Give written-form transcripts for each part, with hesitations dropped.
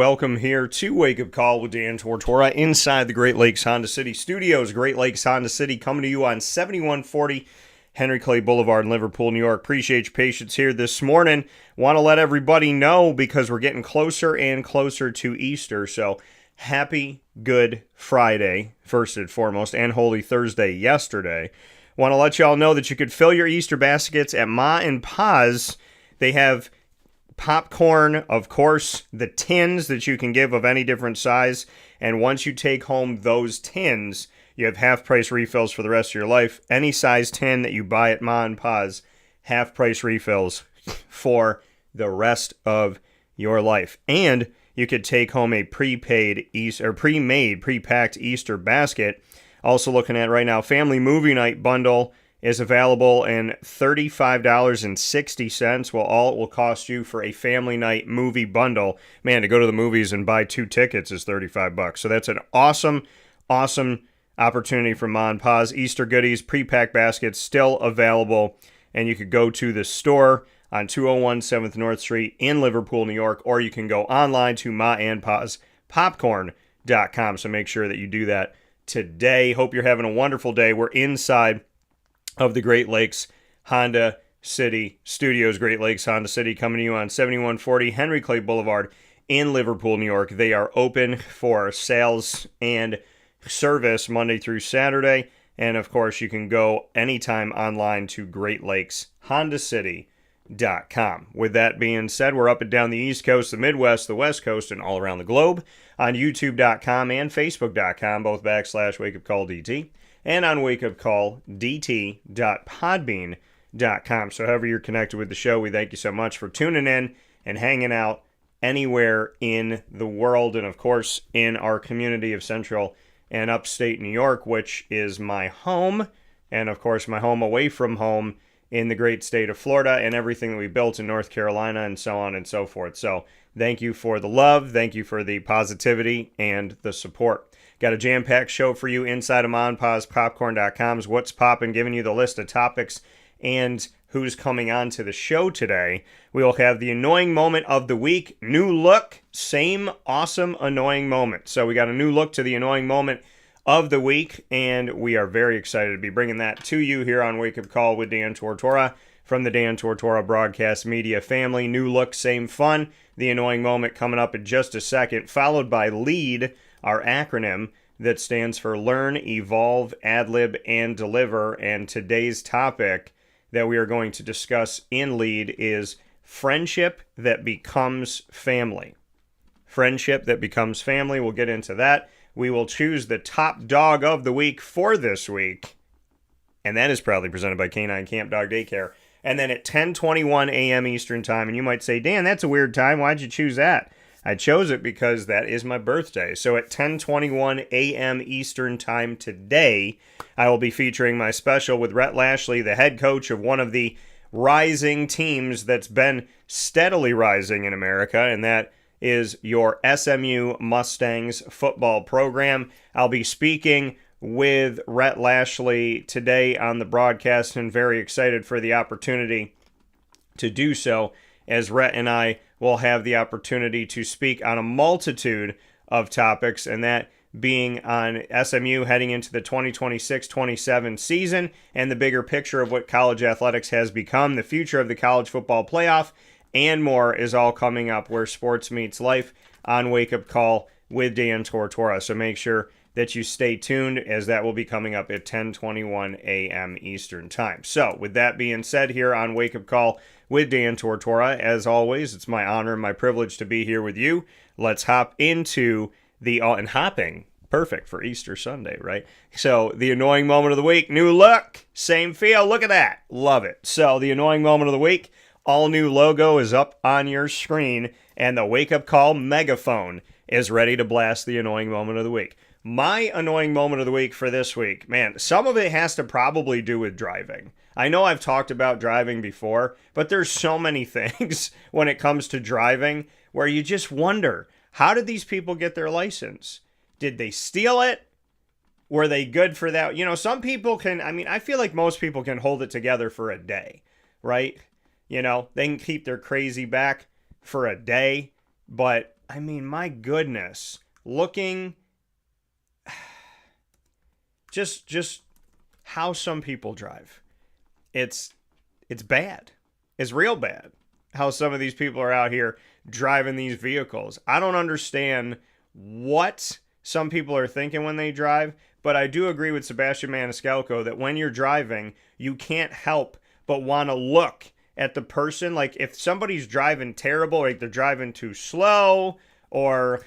welcome here to Wake Up Call with Dan Tortora inside the Great Lakes Honda City Studios. Great Lakes Honda City coming to you on 7140 Henry Clay Boulevard in Liverpool, New York. Appreciate your patience here this morning. Want to let everybody know because we're getting closer and closer to Easter. So happy Good Friday, first and foremost, and Holy Thursday yesterday. Want to let y'all know that you could fill your Easter baskets at Ma and Pa's. They have popcorn, of course, the tins that you can give of any different size. And once you take home those tins, you have half-price refills for the rest of your life. Any size tin that you buy at Ma and Pa's, half-price refills for the rest of your life. And you could take home a pre-made, pre-packed Easter basket. Also looking at right now, Family Movie Night Bundle is available in $35.60. Well, all it will cost you for a family night movie bundle. Man, to go to the movies and buy 2 tickets is $35. So that's an awesome opportunity for Ma and Pa's. Easter goodies, pre-packed baskets still available. And you could go to the store on 201 7th North Street in Liverpool, New York, or you can go online to maandpaspopcorn.com. So make sure that you do that today. Hope you're having a wonderful day. We're inside of the Great Lakes Honda City Studios. Great Lakes Honda City coming to you on 7140 Henry Clay Boulevard in Liverpool, New York. They are open for sales and service Monday through Saturday. And of course, you can go anytime online to GreatLakesHondaCity.com. With that being said, we're up and down the East Coast, the Midwest, the West Coast, and all around the globe on YouTube.com and Facebook.com, both /WakeUpCallDT. And on wakeupcalldt.podbean.com. So however you're connected with the show, we thank you so much for tuning in and hanging out anywhere in the world. And of course, in our community of Central and Upstate New York, which is my home. And of course, my home away from home in the great state of Florida and everything that we built in North Carolina and so on and so forth. So thank you for the love. Thank you for the positivity and the support. Got a jam-packed show for you inside of maandpaspopcorn.com's What's Poppin', giving you the list of topics and who's coming on to the show today. We will have the annoying moment of the week. New look, same awesome annoying moment. So we got a new look to the annoying moment of the week, and we are very excited to be bringing that to you here on Wake Up Call with Dan Tortora from the Dan Tortora Broadcast Media family. New look, same fun. The annoying moment coming up in just a second, followed by LEAD, our acronym that stands for Learn, Evolve, Ad-lib, and Deliver. And today's topic that we are going to discuss in LEAD is friendship that becomes family. Friendship that becomes family. We'll get into that. We will choose the top dog of the week for this week. And that is proudly presented by K-9 Kamp Dog Daycare. And then at 10:21 a.m. Eastern Time, and you might say, Dan, that's a weird time. Why'd you choose that? I chose it because that is my birthday. So at 10:21 a.m. Eastern Time today, I will be featuring my special with Rhett Lashlee, the head coach of one of the rising teams that's been steadily rising in America, and that is your SMU Mustangs football program. I'll be speaking with Rhett Lashlee today on the broadcast and very excited for the opportunity to do so, as Rhett and I will have the opportunity to speak on a multitude of topics, and that being on SMU heading into the 2026-27 season and the bigger picture of what college athletics has become, the future of the college football playoff, and more is all coming up where sports meets life on Wake Up Call with Dan Tortora. So make sure that you stay tuned, as that will be coming up at 10:21 a.m. Eastern Time. So with that being said, here on Wake Up Call with Dan Tortora, as always, it's my honor and my privilege to be here with you. Let's hop into and hopping, perfect for Easter Sunday, right? So the annoying moment of the week, new look, same feel, look at that, love it. So the annoying moment of the week, all new logo is up on your screen, and the Wake Up Call megaphone is ready to blast the annoying moment of the week. My annoying moment of the week for this week, man, some of it has to probably do with driving. I know I've talked about driving before, but there's so many things when it comes to driving where you just wonder, how did these people get their license? Did they steal it? Were they good for that? You know, some people can, I feel like most people can hold it together for a day, right? You know, they can keep their crazy back for a day, but I mean, my goodness. Looking just how some people drive. It's bad. It's real bad how some of these people are out here driving these vehicles. I don't understand what some people are thinking when they drive, but I do agree with Sebastian Maniscalco that when you're driving, you can't help but want to look at the person. Like if somebody's driving terrible, like they're driving too slow, or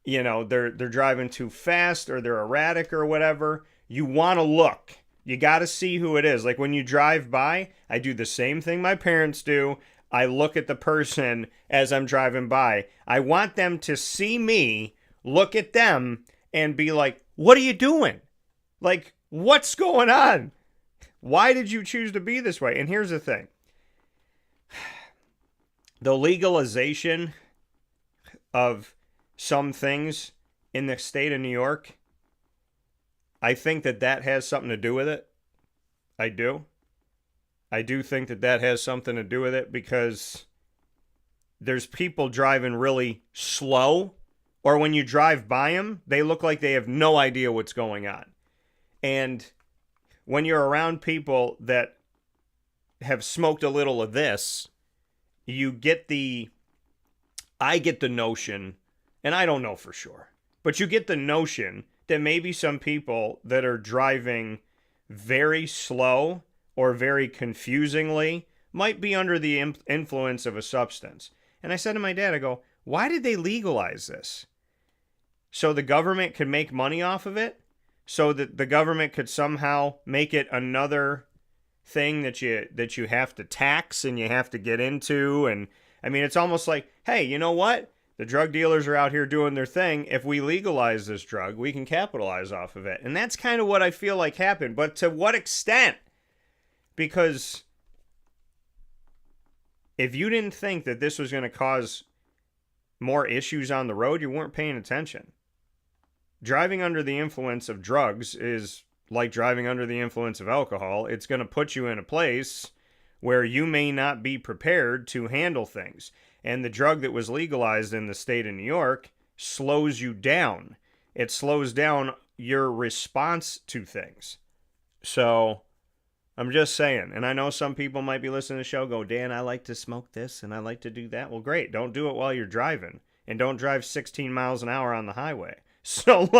they're driving too fast, or they're erratic or whatever, you want to look. You got to see who it is. Like when you drive by, I do the same thing my parents do. I look at the person as I'm driving by. I want them to see me, look at them, and be like, what are you doing? Like, what's going on? Why did you choose to be this way? And here's the thing. The legalization of some things in the state of New York, I think that has something to do with it. I do. I do think that has something to do with it, because there's people driving really slow, or when you drive by them, they look like they have no idea what's going on. And when you're around people that have smoked a little of this, I get the notion, and I don't know for sure, but you get the notion that maybe some people that are driving very slow or very confusingly might be under the influence of a substance. And I said to my dad, I go, why did they legalize this? So the government could make money off of it? So that the government could somehow make it another thing that you have to tax and you have to get into? And I mean, it's almost like, hey, you know what? The drug dealers are out here doing their thing. If we legalize this drug, we can capitalize off of it. And that's kind of what I feel like happened. But to what extent? Because if you didn't think that this was going to cause more issues on the road, you weren't paying attention. Driving under the influence of drugs is like driving under the influence of alcohol. It's going to put you in a place where you may not be prepared to handle things. And the drug that was legalized in the state of New York slows you down. It slows down your response to things. So I'm just saying, and I know some people might be listening to the show go, Dan, I like to smoke this and I like to do that. Well, great. Don't do it while you're driving, and don't drive 16 miles an hour on the highway. So,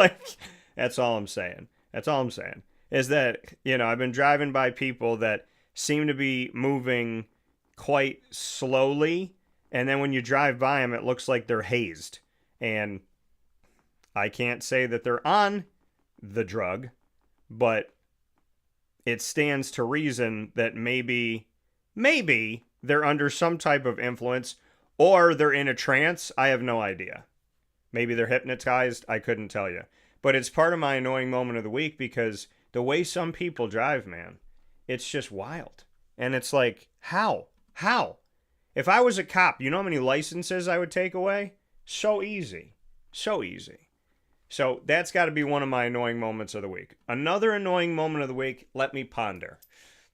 that's all I'm saying. That's all I'm saying is that, I've been driving by people that seem to be moving quite slowly, and then when you drive by them, it looks like they're hazed. And I can't say that they're on the drug, but it stands to reason that maybe they're under some type of influence, or they're in a trance. I have no idea. Maybe they're hypnotized. I couldn't tell you. But it's part of my annoying moment of the week, because the way some people drive, man, it's just wild. And it's like, how? If I was a cop, you know how many licenses I would take away? So easy. So easy. So that's got to be one of my annoying moments of the week. Another annoying moment of the week, let me ponder.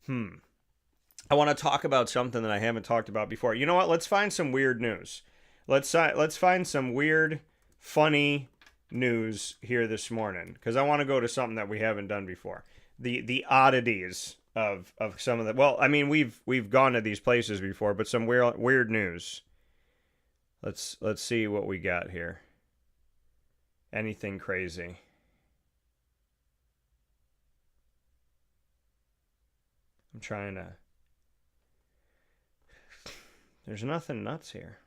I want to talk about something that I haven't talked about before. You know what? Let's find some weird news. Let's find some weird, funny news here this morning, because I want to go to something that we haven't done before. The oddities of some of the, well, I mean, we've gone to these places before, but some weird news. Let's see what we got here. Anything crazy? I'm trying to. There's nothing nuts here.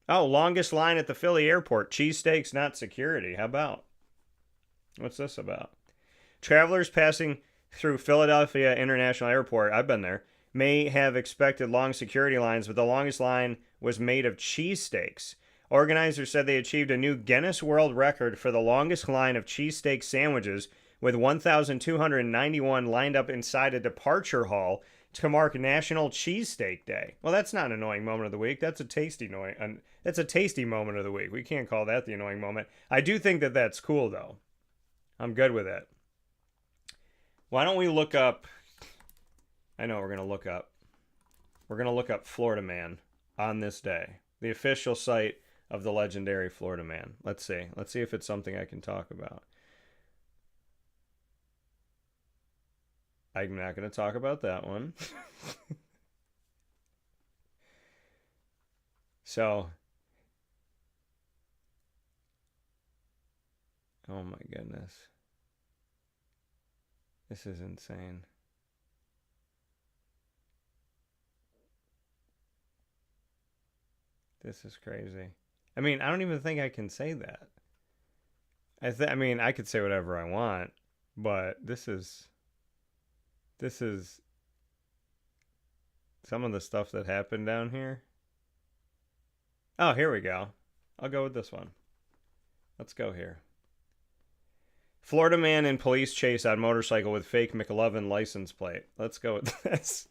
Oh, longest line at the Philly airport. Cheesesteaks, not security. How about? What's this about? Travelers passing through Philadelphia International Airport, I've been there, may have expected long security lines, but the longest line was made of cheesesteaks. Organizers said they achieved a new Guinness World Record for the longest line of cheesesteak sandwiches, with 1,291 lined up inside a departure hall to mark National Cheesesteak Day. Well, that's not an annoying moment of the week. That's a tasty moment of the week. We can't call that the annoying moment. I do think that that's cool, though. I'm good with it. Why don't we look up... I know we're going to look up Florida man on this day. The official site of the legendary Florida man. Let's see. Let's see if it's something I can talk about. I'm not going to talk about that one. So, oh my goodness. This is insane. This is crazy. I mean, I don't even think I can say that. I mean, I could say whatever I want, but this is some of the stuff that happened down here. Oh, here we go. I'll go with this one. Let's go here. Florida man in police chase on motorcycle with fake McLovin license plate. Let's go with this.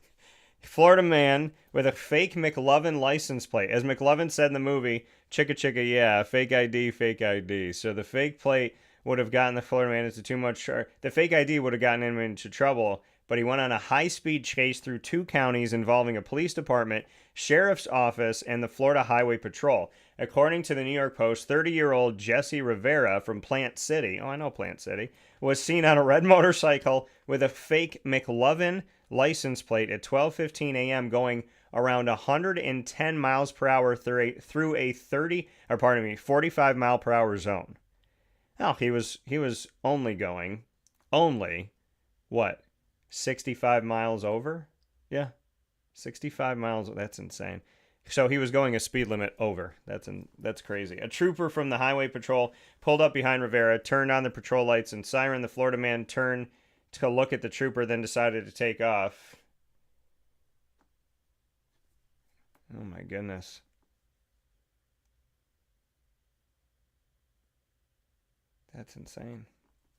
Florida man with a fake McLovin license plate. As McLovin said in the movie, chicka chicka, yeah, fake ID, fake ID. So the fake plate would have gotten the Florida man into too much trouble. The fake ID would have gotten him into trouble, but he went on a high-speed chase through 2 counties involving a police department, sheriff's office, and the Florida Highway Patrol. According to the New York Post, 30-year-old Jesse Rivera from Plant City, oh, I know Plant City, was seen on a red motorcycle with a fake McLovin license plate at 12:15 a.m. going around 110 miles per hour through a 45 mile per hour zone. Oh, he was only going, what, 65 miles over? Yeah, 65 miles. That's insane. So he was going a speed limit over. That's crazy. A trooper from the Highway Patrol pulled up behind Rivera, turned on the patrol lights and siren. The Florida man turned to look at the trooper, then decided to take off. Oh my goodness. That's insane.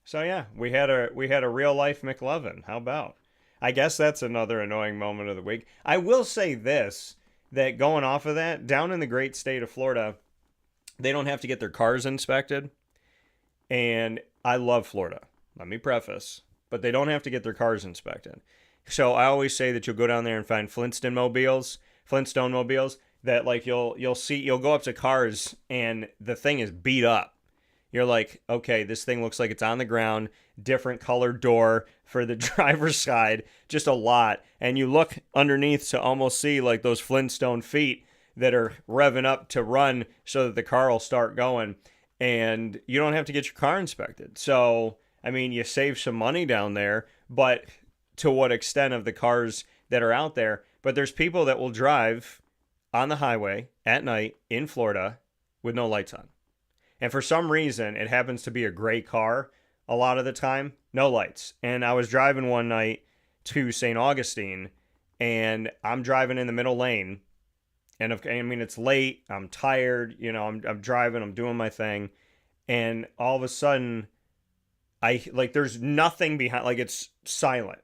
So yeah, we had a real life McLovin. How about? I guess that's another annoying moment of the week. I will say this, that going off of that, down in the great state of Florida, they don't have to get their cars inspected. And I love Florida, let me preface, but they don't have to get their cars inspected. So I always say that you'll go down there and find Flintstone mobiles that like you'll go up to cars and the thing is beat up. You're like, okay, this thing looks like it's on the ground, different colored door for the driver's side, just a lot. And you look underneath to almost see like those Flintstone feet that are revving up to run so that the car will start going. And you don't have to get your car inspected. So, I mean, you save some money down there, but to what extent of the cars that are out there? But there's people that will drive on the highway at night in Florida with no lights on. And for some reason, it happens to be a gray car a lot of the time, no lights. And I was driving one night to St. Augustine, and I'm driving in the middle lane. And I mean, it's late, I'm tired, I'm driving, I'm doing my thing. And all of a sudden, there's nothing behind, like it's silent.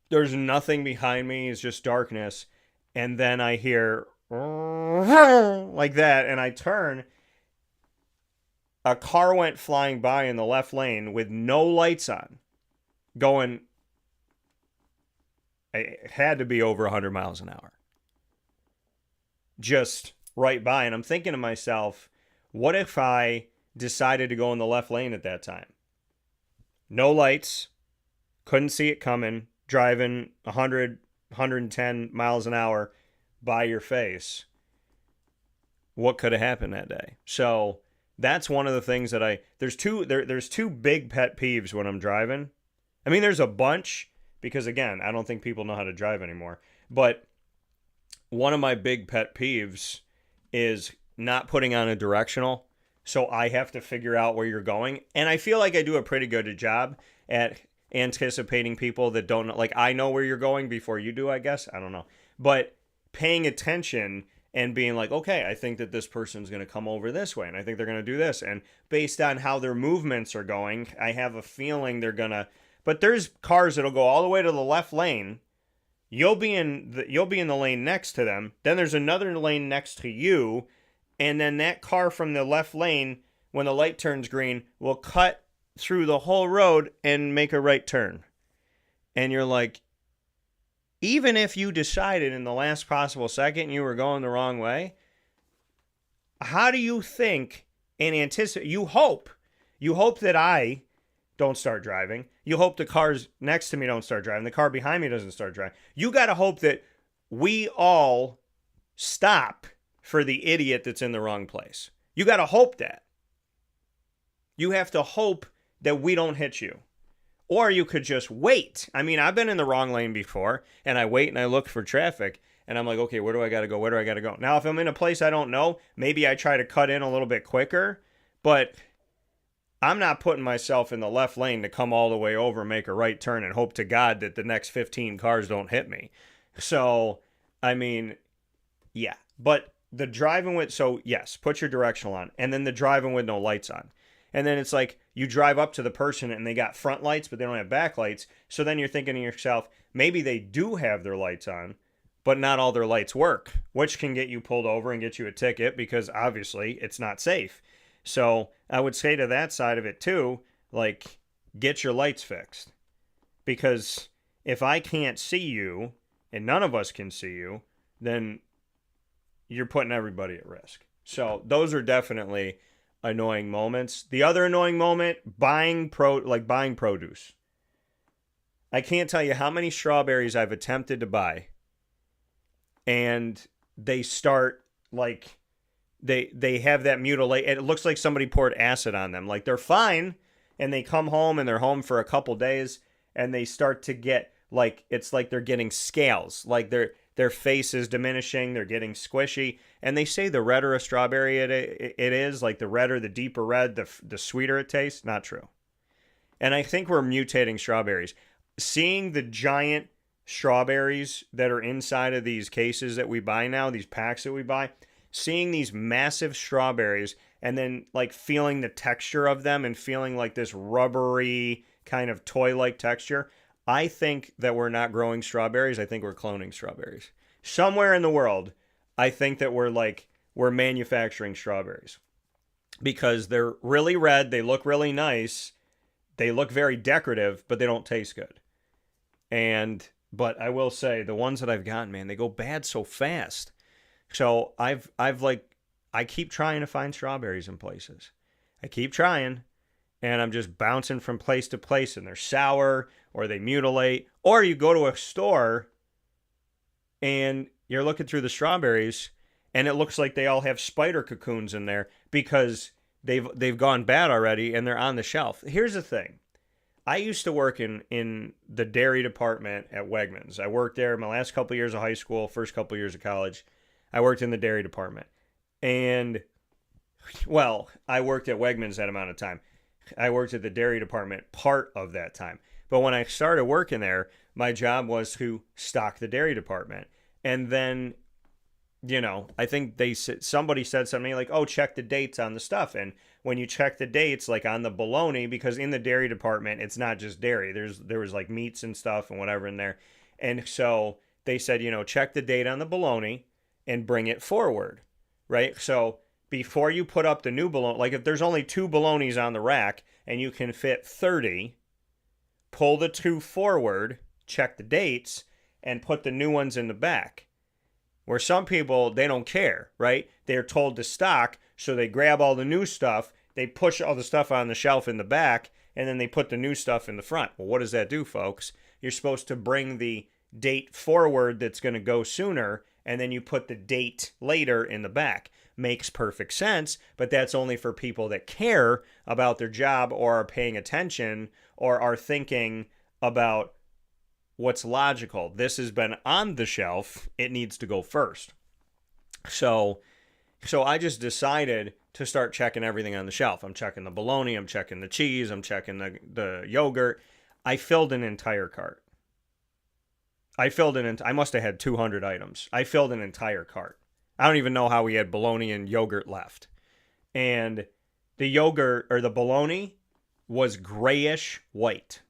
There's nothing behind me, it's just darkness. And then I hear like that, and I turn. A car went flying by in the left lane with no lights on, going, it had to be over 100 miles an hour. Just right by. And I'm thinking to myself, what if I decided to go in the left lane at that time? No lights, couldn't see it coming, driving 100, 110 miles an hour by your face. What could have happened that day? So that's one of the things that there's two big pet peeves when I'm driving. I mean, there's a bunch because, again, I don't think people know how to drive anymore. But one of my big pet peeves is not putting on a directional. So I have to figure out where you're going. And I feel like I do a pretty good job at anticipating people that don't know. Like, I know where you're going before you do, I guess. I don't know. But paying attention and being like, okay, I think that this person's going to come over this way, and I think they're going to do this. And based on how their movements are going, I have a feeling they're going to... But there's cars that'll go all the way to the left lane. You'll be in the lane next to them. Then there's another lane next to you. And then that car from the left lane, when the light turns green, will cut through the whole road and make a right turn. And you're like, even if you decided in the last possible second you were going the wrong way, How do you think and anticipate? You hope that I don't start driving. You hope the cars next to me don't start driving. The car behind me doesn't start driving. You got to hope that we all stop for the idiot that's in the wrong place. You got to hope that. You have to hope that we don't hit you. Or you could just wait. I mean, I've been in the wrong lane before, and I wait and I look for traffic, and I'm like, okay, where do I got to go? Where do I got to go? Now, if I'm in a place I don't know, maybe I try to cut in a little bit quicker, but I'm not putting myself in the left lane to come all the way over, make a right turn, and hope to God that the next 15 cars don't hit me. So, I mean, yeah. But the driving with, so yes, put your directional on, and then the driving with no lights on. And then it's like you drive up to the person and they got front lights, but they don't have back lights. So then you're thinking to yourself, maybe they do have their lights on, but not all their lights work, which can get you pulled over and get you a ticket because obviously it's not safe. So I would say to that side of it too, like, get your lights fixed. Because if I can't see you and none of us can see you, then you're putting everybody at risk. So those are definitely annoying moments. The other annoying moment, buying produce. I can't tell you how many strawberries I've attempted to buy, and they start like they have that mutilate. It looks like somebody poured acid on them. Like they're fine, and they come home and they're home for a couple days, and they start to get like it's like they're getting scales. Like their face is diminishing, they're getting squishy, and they say the redder a strawberry it is, like the redder, the deeper red, the sweeter it tastes. Not true. And I think we're mutating strawberries. Seeing the giant strawberries that are inside of these cases that we buy now, these packs that we buy, seeing these massive strawberries and then like feeling the texture of them and feeling like this rubbery kind of toy-like texture, I think that we're not growing strawberries. I think we're cloning strawberries. Somewhere in the world, I think that we're manufacturing strawberries because they're really red. They look really nice. They look very decorative, but they don't taste good. But I will say the ones that I've gotten, man, they go bad so fast. So I keep trying to find strawberries in places. I keep trying. And I'm just bouncing from place to place, and they're sour, or they mutilate. Or you go to a store, and you're looking through the strawberries, and it looks like they all have spider cocoons in there because they've gone bad already, and they're on the shelf. Here's the thing. I used to work in the dairy department at Wegmans. I worked there my last couple of years of high school, first couple of years of college. I worked in the dairy department. And, well, I worked at Wegmans that amount of time. I worked at the dairy department part of that time. But when I started working there, my job was to stock the dairy department. And then, I think somebody said something like, oh, check the dates on the stuff. And when you check the dates, like on the bologna, because in the dairy department, it's not just dairy. There was like meats and stuff and whatever in there. And so they said, check the date on the bologna and bring it forward, right? So before you put up the new bologna, like if there's only 2 bolognas on the rack and you can fit 30, pull the 2 forward, check the dates, and put the new ones in the back. Where some people, they don't care, right? They're told to stock, so they grab all the new stuff, they push all the stuff on the shelf in the back, and then they put the new stuff in the front. Well, what does that do, folks? You're supposed to bring the date forward that's going to go sooner, and then you put the date later in the back. Makes perfect sense, but that's only for people that care about their job or are paying attention or are thinking about what's logical. This has been on the shelf. It needs to go first. So I just decided to start checking everything on the shelf. I'm checking the bologna. I'm checking the cheese. I'm checking the yogurt. I filled an entire cart. I must have had 200 items. I filled an entire cart. I don't even know how we had bologna and yogurt left. And the yogurt or the bologna was grayish white.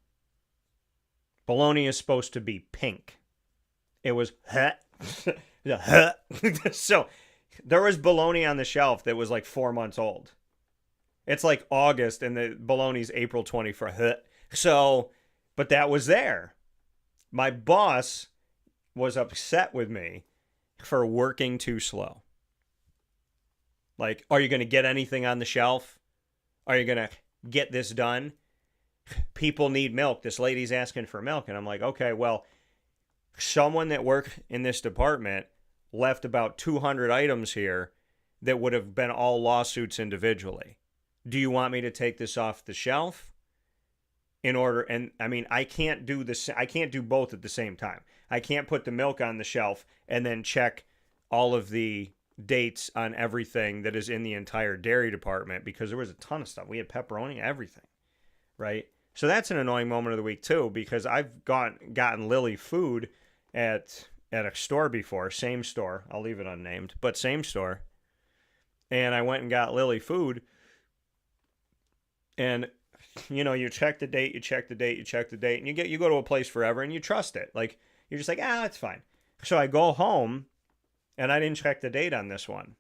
Bologna is supposed to be pink. It was so there was bologna on the shelf that was like 4 months old. It's like August and the bologna's April 24th. So, but that was there. My boss was upset with me for working too slow. Like, are you going to get anything on the shelf? Are you going to get this done? People need milk. This lady's asking for milk. And I'm like, okay, well, someone that worked in this department left about 200 items here that would have been all lawsuits individually. Do you want me to take this off the shelf? In order, and I mean, I can't do this. I can't do both at the same time. I can't put the milk on the shelf and then check all of the dates on everything that is in the entire dairy department, because there was a ton of stuff. We had pepperoni, everything, right? So that's an annoying moment of the week too, because I've gotten Lily food at a store before, same store. I'll leave it unnamed, but same store. And I went and got Lily food, and you check the date, and you go to a place forever and you trust it. Like, you're just like, it's fine. So I go home and I didn't check the date on this one.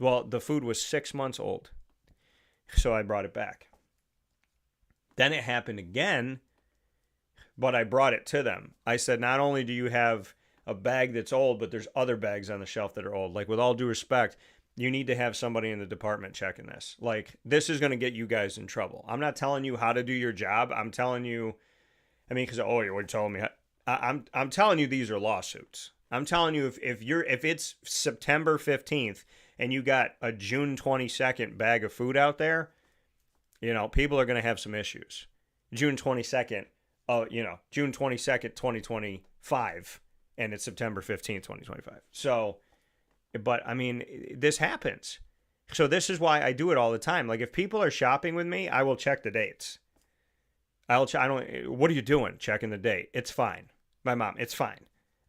Well, the food was 6 months old. So I brought it back. Then it happened again, but I brought it to them. I said, not only do you have a bag that's old, but there's other bags on the shelf that are old. Like, with all due respect, you need to have somebody in the department checking this. Like, this is going to get you guys in trouble. I'm not telling you how to do your job. I'm telling you, because you're telling me. I'm telling you, these are lawsuits. I'm telling you, if it's September 15th and you got a June 22nd bag of food out there, people are going to have some issues. June 22nd, June 22nd, 2025, and it's September 15th, 2025. So, but I mean, this happens. So this is why I do it all the time. Like, if people are shopping with me, I will check the dates. What are you doing? Checking the date. It's fine. My mom, it's fine.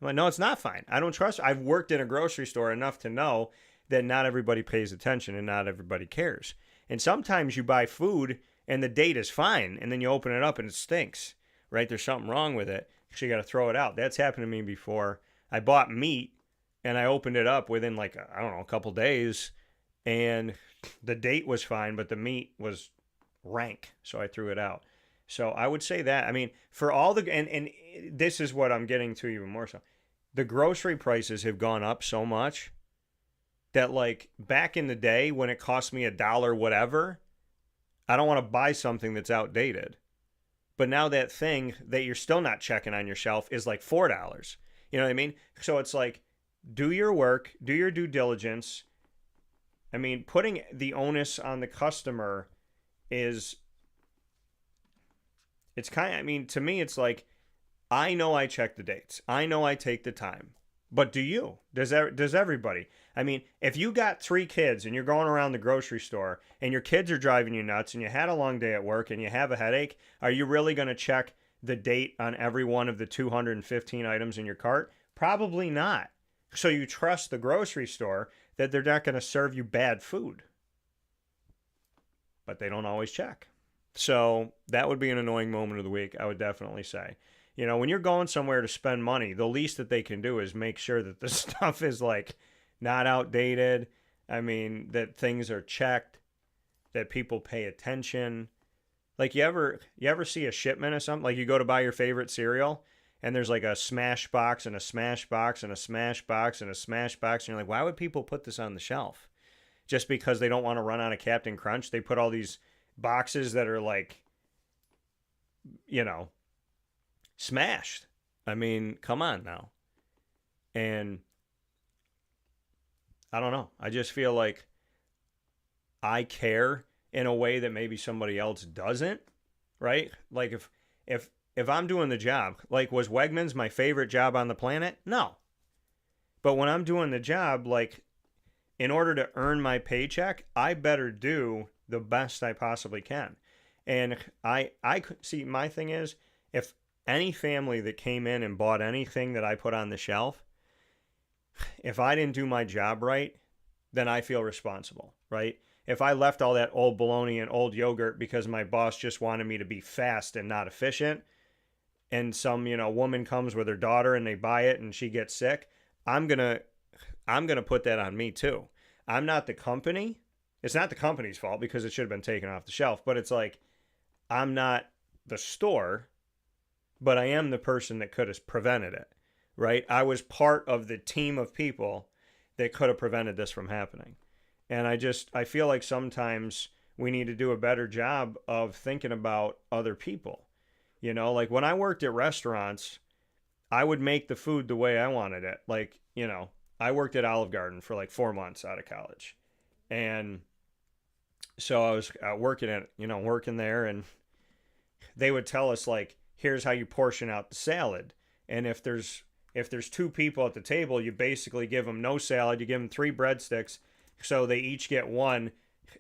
I'm like, no, it's not fine. I don't trust. I've worked in a grocery store enough to know that not everybody pays attention and not everybody cares. And sometimes you buy food and the date is fine, and then you open it up and it stinks, right? There's something wrong with it, so you got to throw it out. That's happened to me before. I bought meat and I opened it up within a couple days, and the date was fine, but the meat was rank, so I threw it out. So I would say that, for all the, and this is what I'm getting to even more so. The grocery prices have gone up so much that, like, back in the day when it cost me $1 whatever, I don't want to buy something that's outdated. But now that thing that you're still not checking on your shelf is like $4. You know what I mean? So it's like, do your work, do your due diligence. Putting the onus on the customer it's to me, it's like, I know I check the dates. I know I take the time. But do you? Does everybody? If you got 3 kids and you're going around the grocery store and your kids are driving you nuts and you had a long day at work and you have a headache, are you really going to check the date on every one of the 215 items in your cart? Probably not. So you trust the grocery store that they're not going to serve you bad food. But they don't always check. So that would be an annoying moment of the week, I would definitely say. When you're going somewhere to spend money, the least that they can do is make sure that the stuff is, like, not outdated. That things are checked, that people pay attention. Like, you ever see a shipment of something? Like, you go to buy your favorite cereal, and there's like a smash box and a smash box and a smash box and a smash box. And you're like, why would people put this on the shelf? Just because they don't want to run out of Captain Crunch, they put all these boxes that are, like, smashed. Come on now. And I don't know. I just feel like I care in a way that maybe somebody else doesn't, right? Like, if I'm doing the job, like, was Wegmans my favorite job on the planet? No. But when I'm doing the job, like, in order to earn my paycheck, I better do the best I possibly can. And I see, my thing is, if any family that came in and bought anything that I put on the shelf, if I didn't do my job right, then I feel responsible, right? If I left all that old bologna and old yogurt because my boss just wanted me to be fast and not efficient, and some, woman comes with her daughter and they buy it and she gets sick, I'm gonna put that on me too. I'm not the company. It's not the company's fault because it should have been taken off the shelf, but it's like, I'm not the store, but I am the person that could have prevented it, right? I was part of the team of people that could have prevented this from happening. And I feel like sometimes we need to do a better job of thinking about other people. Like when I worked at restaurants, I would make the food the way I wanted it. Like, I worked at Olive Garden for like 4 months out of college. And so I was working there, and they would tell us like, here's how you portion out the salad. And if there's two people at the table, you basically give them no salad, you give them 3 breadsticks, so they each get one.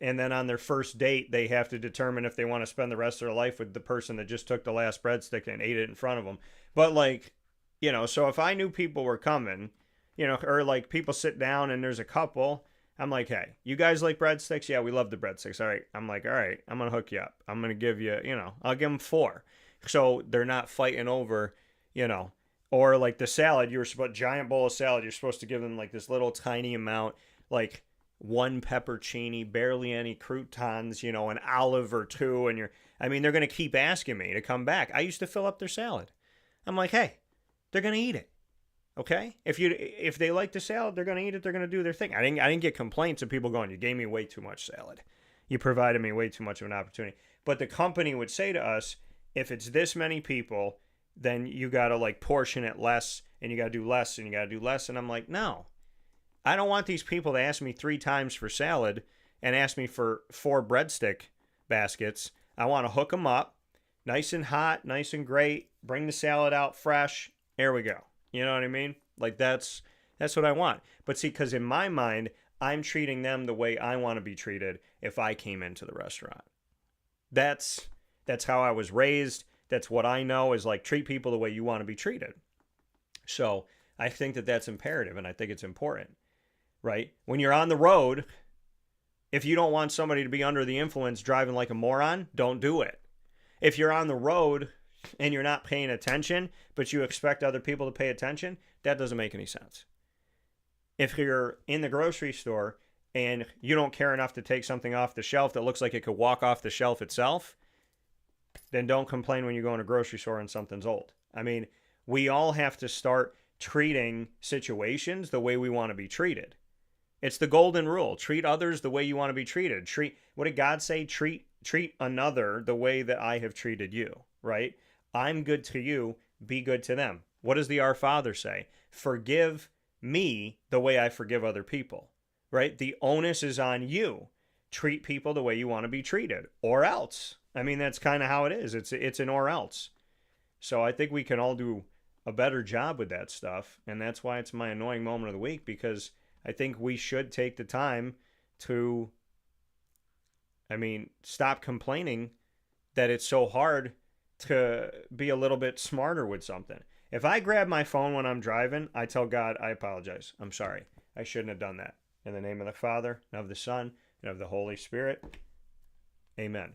And then on their first date, they have to determine if they want to spend the rest of their life with the person that just took the last breadstick and ate it in front of them. But like, so if I knew people were coming, or like people sit down and there's a couple, I'm like, hey, you guys like breadsticks? Yeah, we love the breadsticks. All right. I'm like, all right, I'm going to hook you up. I'm going to give you, I'll give them 4. So they're not fighting over, or like the salad, giant bowl of salad, you're supposed to give them like this little tiny amount, like 1 peppercini, barely any croutons, an olive or 2. And they're going to keep asking me to come back. I used to fill up their salad. I'm like, hey, they're going to eat it. Okay? If they like the salad, they're going to eat it. They're going to do their thing. I didn't get complaints of people going, you gave me way too much salad. You provided me way too much of an opportunity. But the company would say to us, if it's this many people, then you got to like portion it less, and you got to do less, and you got to do less. And I'm like, no, I don't want these people to ask me 3 times for salad and ask me for 4 breadstick baskets. I want to hook them up nice and hot, nice and great. Bring the salad out fresh. There we go. You know what I mean? Like that's what I want. But see, because in my mind, I'm treating them the way I want to be treated if I came into the restaurant. That's how I was raised. That's what I know is like treat people the way you want to be treated. So I think that that's imperative, and I think it's important, right? When you're on the road, if you don't want somebody to be under the influence driving like a moron, don't do it. If you're on the road and you're not paying attention, but you expect other people to pay attention, that doesn't make any sense. If you're in the grocery store and you don't care enough to take something off the shelf that looks like it could walk off the shelf itself, then don't complain when you go in a grocery store and something's old. We all have to start treating situations the way we want to be treated. It's the golden rule. Treat others the way you want to be treated. What did God say? Treat another the way that I have treated you, right? I'm good to you, be good to them. What does the Our Father say? Forgive me the way I forgive other people, right? The onus is on you. Treat people the way you want to be treated, or else. That's kind of how it is. It's an or else. So I think we can all do a better job with that stuff, and that's why it's my annoying moment of the week, because I think we should take the time to, stop complaining that it's so hard to be a little bit smarter with something. If I grab my phone when I'm driving, I tell God, I apologize. I'm sorry. I shouldn't have done that. In the name of the Father, and of the Son, and of the Holy Spirit. Amen.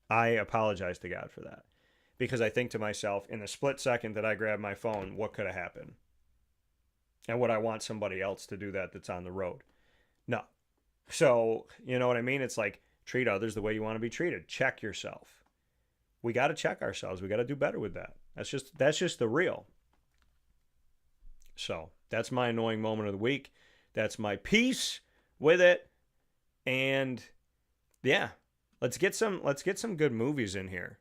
I apologize to God for that. Because I think to myself, in the split second that I grab my phone, what could have happened? And would I want somebody else to do that that's on the road? No. So, you know what I mean? It's like, treat others the way you want to be treated. Check yourself. We got to check ourselves. We got to do better with that. That's just the real. So that's my annoying moment of the week. That's my peace with it. And yeah, let's get some good movies in here.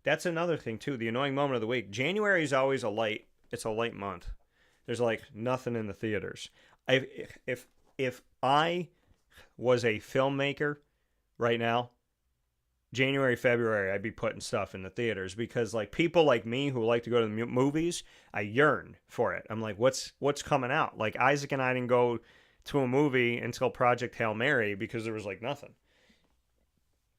That's another thing too. The annoying moment of the week. January is always it's a light month. There's like nothing in the theaters. If I was a filmmaker right now, January, February, I'd be putting stuff in the theaters, because like people like me who like to go to the movies, I yearn for it. I'm like, what's coming out? Like Isaac and I didn't go to a movie until Project Hail Mary because there was like nothing.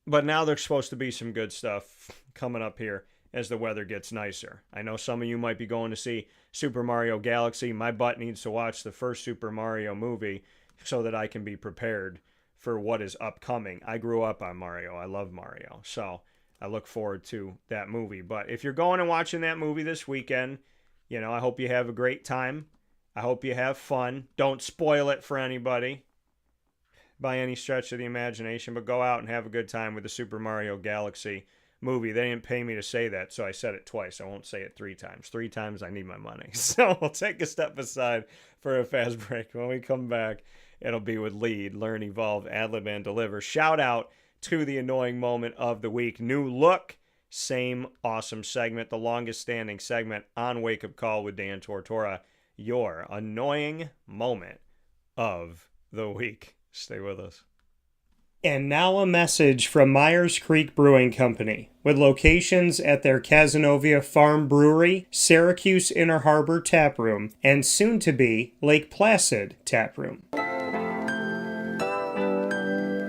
But now there's supposed to be some good stuff coming up here as the weather gets nicer. I know some of you might be going to see Super Mario Galaxy. My butt needs to watch the first Super Mario movie so that I can be prepared for what is upcoming. I grew up on Mario. I love Mario. So I look forward to that movie. But if you're going and watching that movie this weekend, I hope you have a great time. I hope you have fun. Don't spoil it for anybody by any stretch of the imagination, but go out and have a good time with the Super Mario Galaxy movie. They didn't pay me to say that, so I said it twice. I won't say it 3 times. 3 times I need my money. So we'll take a step aside for a fast break. When we come back, it'll be with Lead, Learn, Evolve, Ad-lib, and Deliver. Shout out to the annoying moment of the week. New look, same awesome segment, the longest standing segment on Wake Up Call with Dan Tortora. Your annoying moment of the week. Stay with us. And now a message from Myers Creek Brewing Company, with locations at their Cazenovia Farm Brewery, Syracuse Inner Harbor Tap Room, and soon-to-be Lake Placid Tap Room.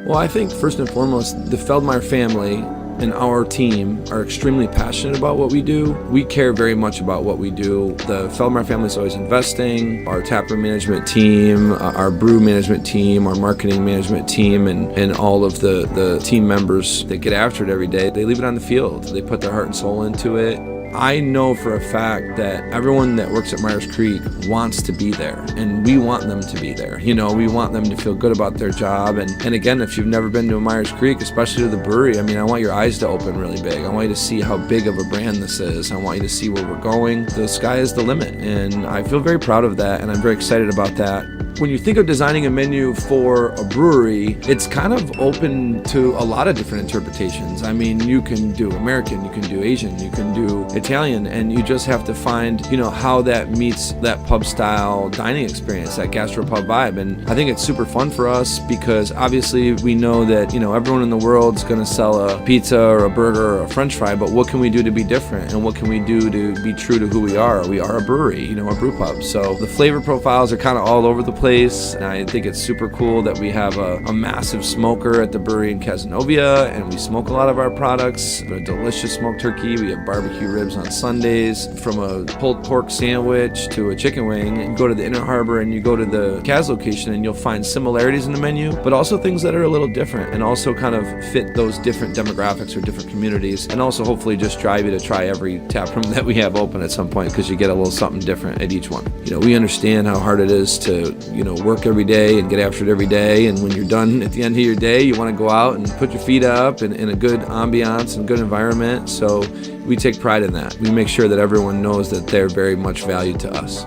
Well, I think first and foremost, the Feldmeyer family and our team are extremely passionate about what we do. We care very much about what we do. The Feldmeyer family is always investing. Our taproom management team, our brew management team, our marketing management team, and all of the team members that get after it every day, they leave it on the field. They put their heart and soul into it. I know for a fact that everyone that works at Myers Creek wants to be there, and we want them to be there. You know, we want them to feel good about their job. And again, if you've never been to a Myers Creek, especially to the brewery, I mean, I want your eyes to open really big. I want you to see how big of a brand this is. I want you to see where we're going. The sky is the limit, and I feel very proud of that, and I'm very excited about that. When you think of designing a menu for a brewery, it's kind of open to a lot of different interpretations. I mean, you can do American, you can do Asian, you can do Italian, and you just have to find, how that meets that pub style dining experience, that gastropub vibe. And I think it's super fun for us because obviously we know that, everyone in the world is going to sell a pizza or a burger or a french fry, but what can we do to be different? And what can we do to be true to who we are? We are a brewery, a brew pub. So the flavor profiles are kind of all over the place. And I think it's super cool that we have a massive smoker at the brewery in Cazenovia, and we smoke a lot of our products. A delicious smoked turkey. We have barbecue ribs on Sundays. From a pulled pork sandwich to a chicken wing, and you go to the Inner Harbor and you go to the Kaz location, and you'll find similarities in the menu, but also things that are a little different and also kind of fit those different demographics or different communities, and also hopefully just drive you to try every tap room that we have open at some point, because you get a little something different at each one. We understand how hard it is to, work every day and get after it every day, and when you're done at the end of your day, you want to go out and put your feet up in a good ambiance and good environment. So we take pride in that. We make sure that everyone knows that they're very much valued to us.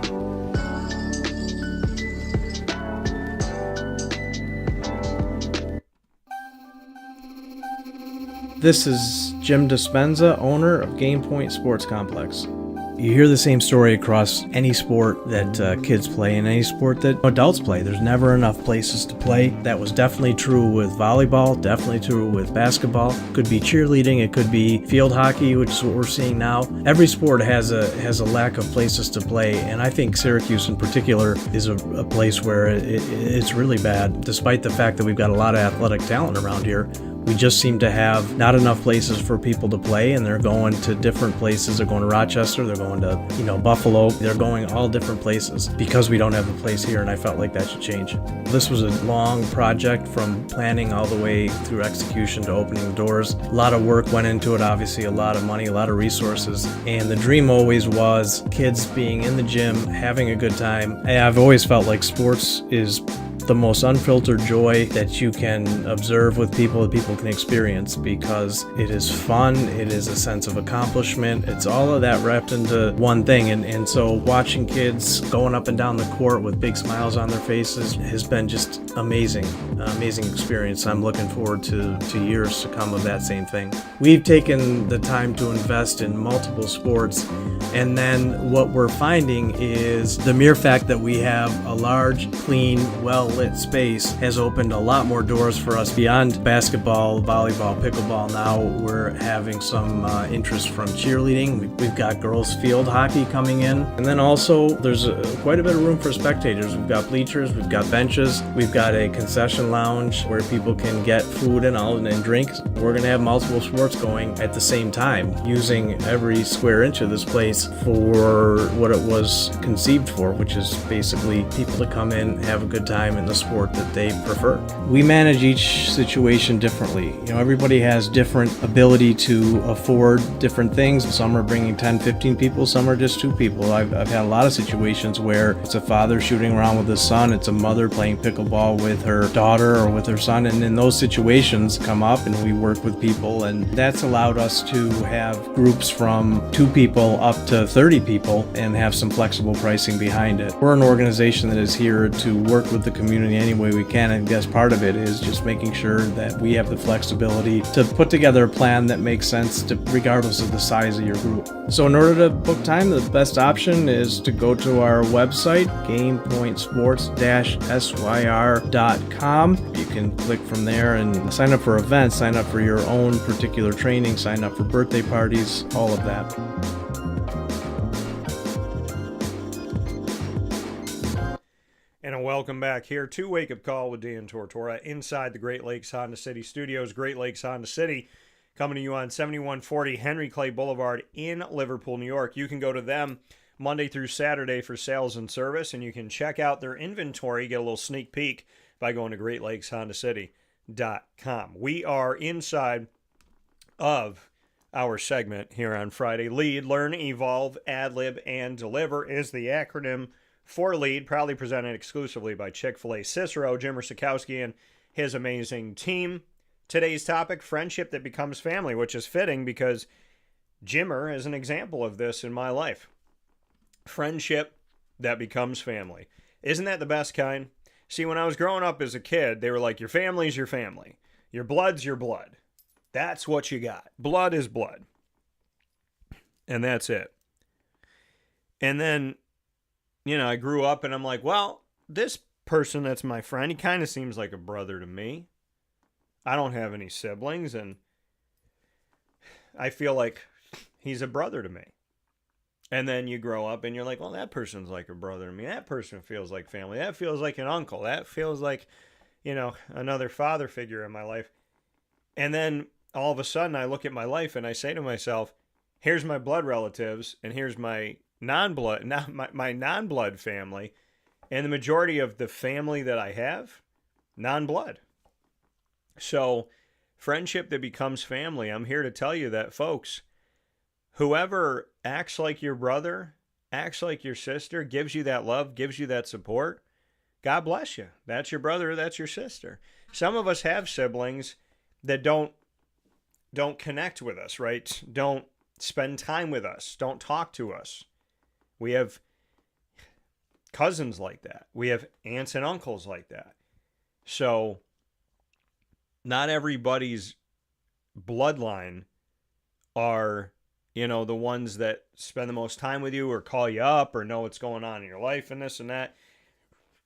This is Jim Dispenza, owner of Game Point Sports Complex. You hear the same story across any sport that kids play and any sport that adults play. There's never enough places to play. That was definitely true with volleyball, definitely true with basketball. Could be cheerleading, it could be field hockey, which is what we're seeing now. Every sport has a lack of places to play, and I think Syracuse in particular is a place where it's really bad. Despite the fact that we've got a lot of athletic talent around here, we just seem to have not enough places for people to play, and they're going to different places. They're going to Rochester, they're going to, Buffalo. They're going all different places because we don't have a place here, and I felt like that should change. This was a long project from planning all the way through execution to opening the doors. A lot of work went into it, obviously, a lot of money, a lot of resources, and the dream always was kids being in the gym, having a good time. And I've always felt like sports is the most unfiltered joy that you can observe with people, that people can experience, because it is fun, it is a sense of accomplishment, it's all of that wrapped into one thing. And so watching kids going up and down the court with big smiles on their faces has been just amazing experience. I'm looking forward to years to come of that same thing. We've taken the time to invest in multiple sports, and then what we're finding is the mere fact that we have a large, clean, well-lit space has opened a lot more doors for us beyond basketball, volleyball, pickleball. Now we're having some interest from cheerleading. We've got girls field hockey coming in, and then also there's quite a bit of room for spectators. We've got bleachers, we've got benches, we've got a concession lounge where people can get food and drinks. We're going to have multiple sports going at the same time, using every square inch of this place for what it was conceived for, which is basically people to come in, have a good time in the sport that they prefer. We manage each situation differently. Everybody has different ability to afford different things. Some are bringing 10, 15 people, some are just 2 people. I've had a lot of situations where it's a father shooting around with his son, it's a mother playing pickleball with her daughter or with her son, and in those situations come up and we work with people, and that's allowed us to have groups from 2 people up to 30 people and have some flexible pricing behind it. We're an organization that is here to work with the community any way we can. And I guess part of it is just making sure that we have the flexibility to put together a plan that makes sense regardless of the size of your group. So in order to book time, the best option is to go to our website, gamepointsports-syr.com. You can click from there and sign up for events, sign up for your own particular training, sign up for birthday parties, all of that. And a welcome back here to Wake Up Call with Dan Tortora inside the Great Lakes Honda City Studios. Great Lakes Honda City coming to you on 7140 Henry Clay Boulevard in Liverpool, New York. You can go to them Monday through Saturday for sales and service, and you can check out their inventory, get a little sneak peek by going to GreatLakesHondaCity.com. We are inside of our segment here on Friday. Lead, Learn, Evolve, Ad-Lib, and Deliver is the acronym for Lead, proudly presented exclusively by Chick-fil-A Cicero, Jim Sikowski, and his amazing team. Today's topic, friendship that becomes family, which is fitting because Jimmer is an example of this in my life. Friendship that becomes family. Isn't that the best kind? See, when I was growing up as a kid, they were like, your family's your family. Your blood's your blood. That's what you got. Blood is blood. And that's it. And then, I grew up and I'm like, well, this person that's my friend, he kind of seems like a brother to me. I don't have any siblings, and I feel like he's a brother to me. And then you grow up and you're like, well, that person's like a brother to me. That person feels like family. That feels like an uncle. That feels like, another father figure in my life. And then all of a sudden I look at my life and I say to myself, here's my blood relatives and here's my non-blood family, and the majority of the family that I have, non-blood. So friendship that becomes family, I'm here to tell you that, folks, whoever acts like your brother, acts like your sister, gives you that love, gives you that support, God bless you. That's your brother, that's your sister. Some of us have siblings that don't connect with us, right? Don't spend time with us, don't talk to us. We have cousins like that. We have aunts and uncles like that. So not everybody's bloodline are, the ones that spend the most time with you or call you up or know what's going on in your life and this and that.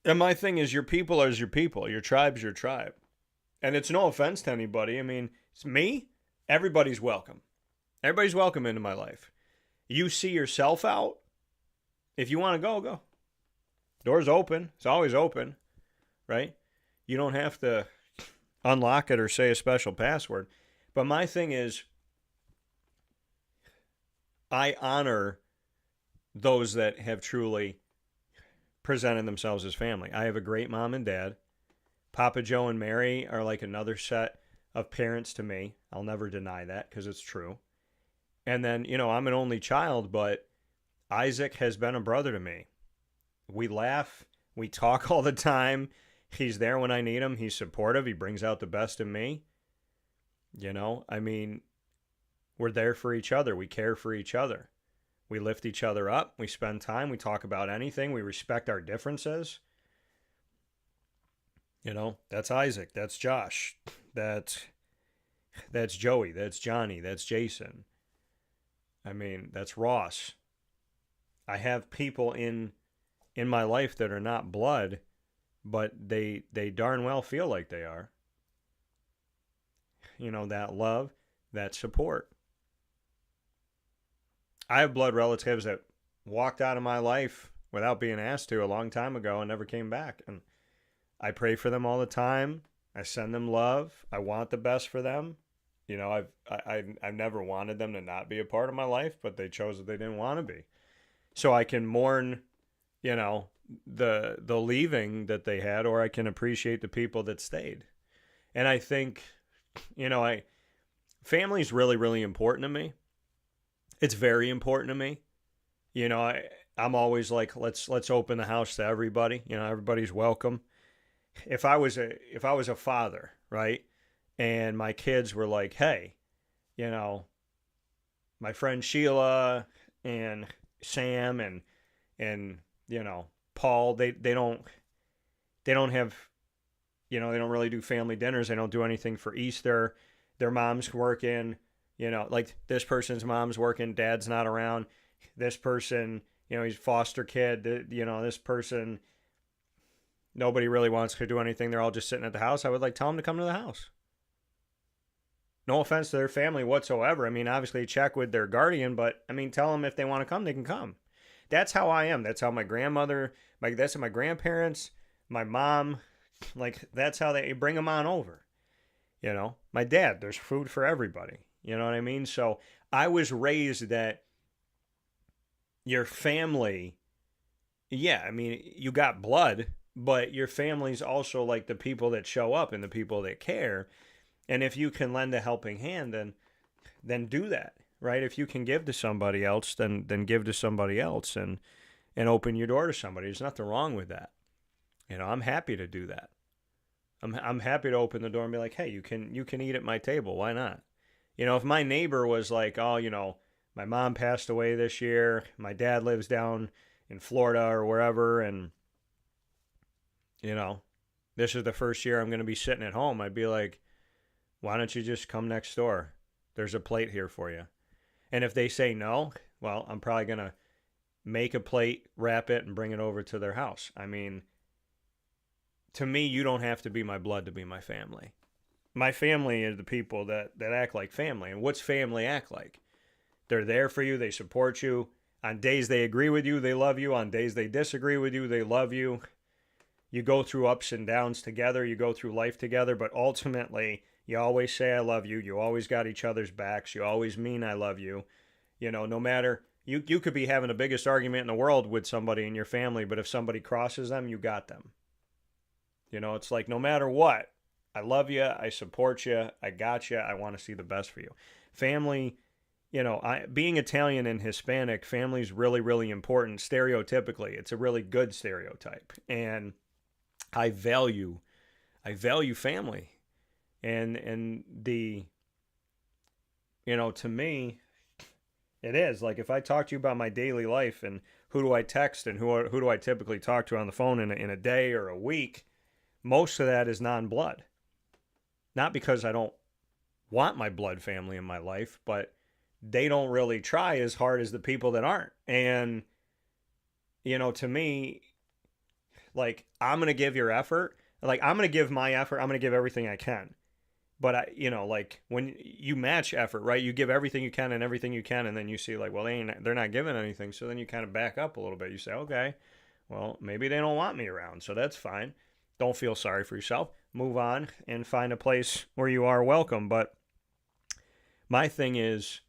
And my thing is, your people is your people. Your tribe's your tribe. And it's no offense to anybody. I mean, it's me. Everybody's welcome. Everybody's welcome into my life. You see yourself out. If you want to go, go. Door's open. It's always open, right? You don't have to unlock it or say a special password. But my thing is, I honor those that have truly presented themselves as family. I have a great mom and dad. Papa Joe and Mary are like another set of parents to me. I'll never deny that because it's true. And then, I'm an only child, but Isaac has been a brother to me. We laugh. We talk all the time. He's there when I need him. He's supportive. He brings out the best in me. We're there for each other. We care for each other. We lift each other up. We spend time. We talk about anything. We respect our differences. That's Isaac. That's Josh. That's Joey. That's Johnny. That's Jason. That's Ross. I have people in my life that are not blood, but they darn well feel like they are. That love, that support. I have blood relatives that walked out of my life without being asked to a long time ago and never came back. And I pray for them all the time. I send them love. I want the best for them. I've never wanted them to not be a part of my life, but they chose that they didn't want to be. So I can mourn, the leaving that they had, or I can appreciate the people that stayed. And I think, family's really, really important to me. It's very important to me. I'm always like, let's open the house to everybody. Everybody's welcome. If I was a father, right, and my kids were like, hey, my friend Sheila and Sam and Paul, they don't they don't have, they don't really do family dinners. They don't do anything for Easter. Their mom's working, like this person's mom's working, dad's not around. This person, he's a foster kid. This person, nobody really wants to do anything. They're all just sitting at the house. I would tell them to come to the house. No offense to their family whatsoever. I mean, obviously check with their guardian, but I mean, tell them if they want to come, they can come. That's how I am. That's how my grandmother, that's how my grandparents, my mom, that's how they bring them on over. My dad, there's food for everybody. You know what I mean? So I was raised that your family, yeah, I mean, you got blood, but your family's also like the people that show up and the people that care. And if you can lend a helping hand, then do that, right? If you can give to somebody else, then give to somebody else and open your door to somebody. There's nothing wrong with that. I'm happy to do that. I'm happy to open the door and be like, hey, you can eat at my table. Why not? If my neighbor was like, oh, my mom passed away this year, my dad lives down in Florida or wherever, and this is the first year I'm going to be sitting at home, I'd be like, why don't you just come next door? There's a plate here for you. And if they say no, well, I'm probably going to make a plate, wrap it, and bring it over to their house. I mean, to me, you don't have to be my blood to be my family. My family is the people that act like family. And what's family act like? They're there for you. They support you. On days they agree with you, they love you. On days they disagree with you, they love you. You go through ups and downs together. You go through life together. But ultimately, you always say I love you. You always got each other's backs. You always mean I love you. No matter, you could be having the biggest argument in the world with somebody in your family, but if somebody crosses them, you got them. It's like no matter what, I love you. I support you. I got you. I want to see the best for you. Family, being Italian and Hispanic, family is really, really important. Stereotypically, it's a really good stereotype. And I value family. And the, to me, it is like if I talk to you about my daily life and who do I text and who do I typically talk to on the phone in a day or a week, most of that is non-blood. Not because I don't want my blood family in my life, but they don't really try as hard as the people that aren't. And, to me, I'm going to give your effort. I'm going to give my effort. I'm going to give everything I can. But when you match effort, right? You give everything you can and everything you can, and then you see well, they're not giving anything. So then you kind of back up a little bit. You say, okay, well, maybe they don't want me around, so that's fine. Don't feel sorry for yourself. Move on and find a place where you are welcome. But my thing is,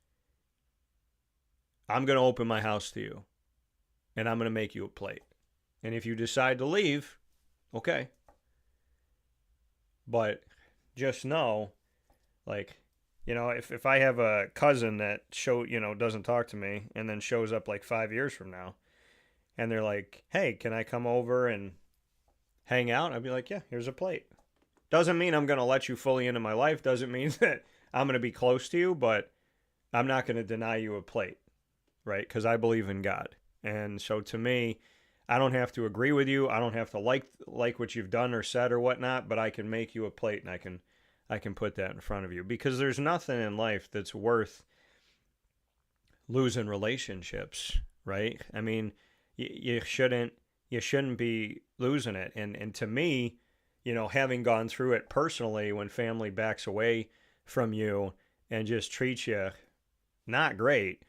I'm going to open my house to you, and I'm going to make you a plate. And if you decide to leave, okay. But just know, if I have a cousin that doesn't talk to me and then shows up 5 years from now, and they're like, hey, can I come over and hang out? I'd be like, yeah, here's a plate. Doesn't mean I'm going to let you fully into my life. Doesn't mean that I'm going to be close to you, but I'm not going to deny you a plate, right? Because I believe in God. And so to me, I don't have to agree with you. I don't have to like what you've done or said or whatnot, but I can make you a plate and I can put that in front of you. Because there's nothing in life that's worth losing relationships, right? I mean, you shouldn't be losing it. And to me, having gone through it personally, when family backs away from you and just treats you not great,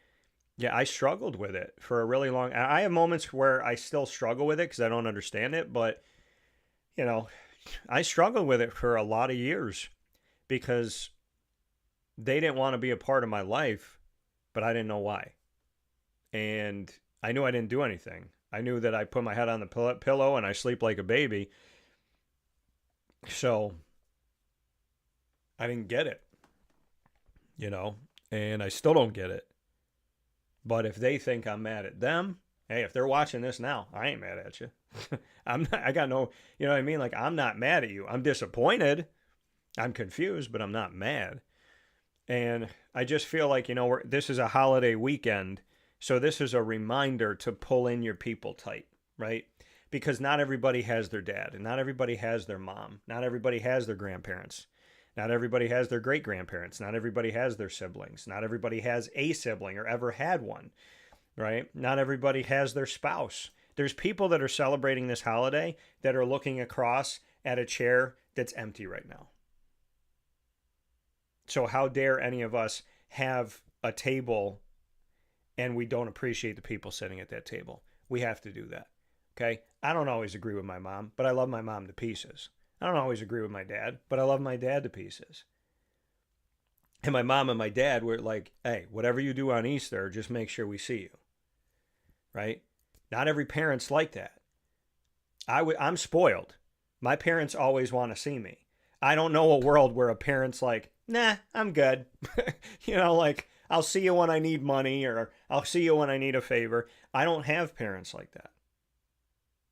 yeah, I struggled with it for a really long. I have moments where I still struggle with it because I don't understand it, but I struggled with it for a lot of years because they didn't want to be a part of my life, but I didn't know why. And I knew I didn't do anything. I knew that I put my head on the pillow and I sleep like a baby. So I didn't get it, and I still don't get it. But if they think I'm mad at them, hey, if they're watching this now, I ain't mad at you. I got no, what I mean? I'm not mad at you. I'm disappointed. I'm confused, but I'm not mad. And I just feel like, this is a holiday weekend. So this is a reminder to pull in your people tight, right? because not everybody has their dad, and not everybody has their mom. Not everybody has their grandparents. Not everybody has their great-grandparents. Not everybody has their siblings. Not everybody has a sibling or ever had one, right? Not everybody has their spouse. There's people that are celebrating this holiday that are looking across at a chair that's empty right now. So how dare any of us have a table and we don't appreciate the people sitting at that table? We have to do that. Okay? I don't always agree with my mom, but I love my mom to pieces. I don't always agree with my dad, but I love my dad to pieces. And my mom and my dad were like, hey, whatever you do on Easter, just make sure we see you. Right? Not every parent's like that. I'm spoiled. My parents always want to see me. I don't know a world where a parent's like, nah, I'm good. Like, I'll see you when I need money, or I'll see you when I need a favor. I don't have parents like that.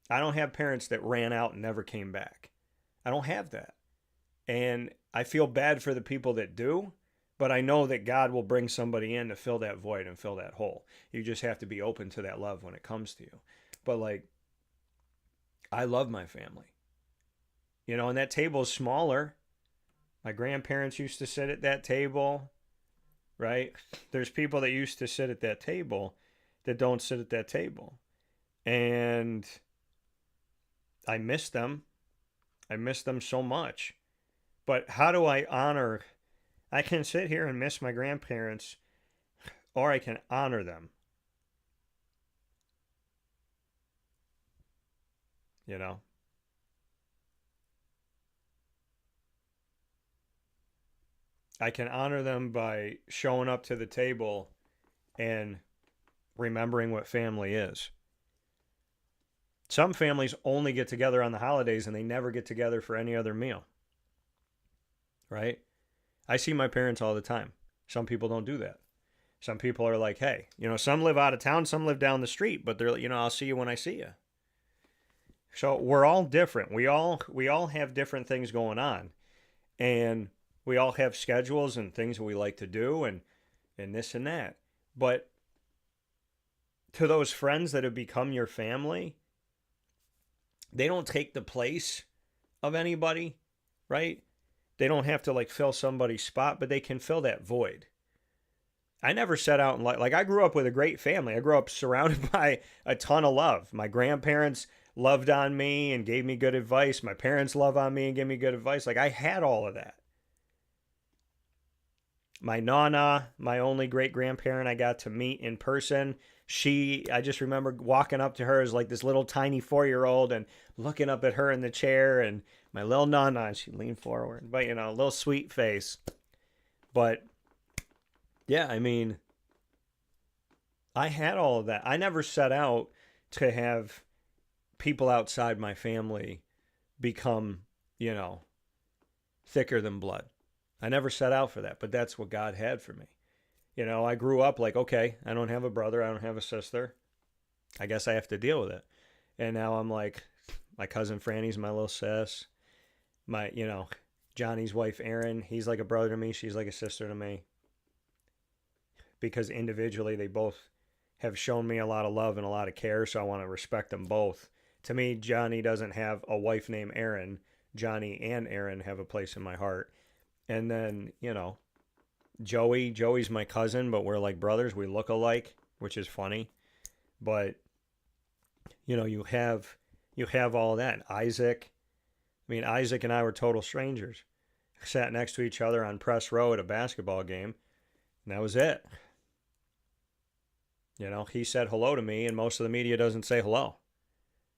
I don't have parents that ran out and never came back. I don't have that. And I feel bad for the people that do, but I know that God will bring somebody in to fill that void and fill that hole. You just have to be open to that love when it comes to you. But like, I love my family. And that table is smaller. My grandparents used to sit at that table, right? There's people that used to sit at that table that don't sit at that table. And I miss them. I miss them so much. But how do I honor? I can sit here and miss my grandparents, or I can honor them. I can honor them by showing up to the table and remembering what family is. Some families only get together on the holidays and they never get together for any other meal. Right? I see my parents all the time. Some people don't do that. Some people are like, hey, some live out of town, some live down the street, but they're, I'll see you when I see you. So we're all different. We all have different things going on. And we all have schedules and things that we like to do and this and that. But to those friends that have become your family, they don't take the place of anybody, right? They don't have to like fill somebody's spot, but they can fill that void. I never set out and like I grew up with a great family. I grew up surrounded by a ton of love. My grandparents loved on me and gave me good advice. My parents loved on me and gave me good advice. Like I had all of that. My Nana, my only great-grandparent I got to meet in person, I just remember walking up to her as like this little tiny 4-year-old and looking up at her in the chair, and my little Nana, she leaned forward, but a little sweet face. But yeah, I mean, I had all of that. I never set out to have people outside my family become, thicker than blood. I never set out for that, but that's what God had for me. I grew up like, okay, I don't have a brother, I don't have a sister. I guess I have to deal with it. And now I'm like, my cousin Franny's my little sis. My, Johnny's wife Erin, he's like a brother to me, she's like a sister to me. Because individually they both have shown me a lot of love and a lot of care, so I want to respect them both. To me, Johnny doesn't have a wife named Erin. Johnny and Erin have a place in my heart. And then, Joey's my cousin, but we're like brothers. We look alike, which is funny. But, you have all that. Isaac and I were total strangers. Sat next to each other on press row at a basketball game, and that was it. He said hello to me, and most of the media doesn't say hello.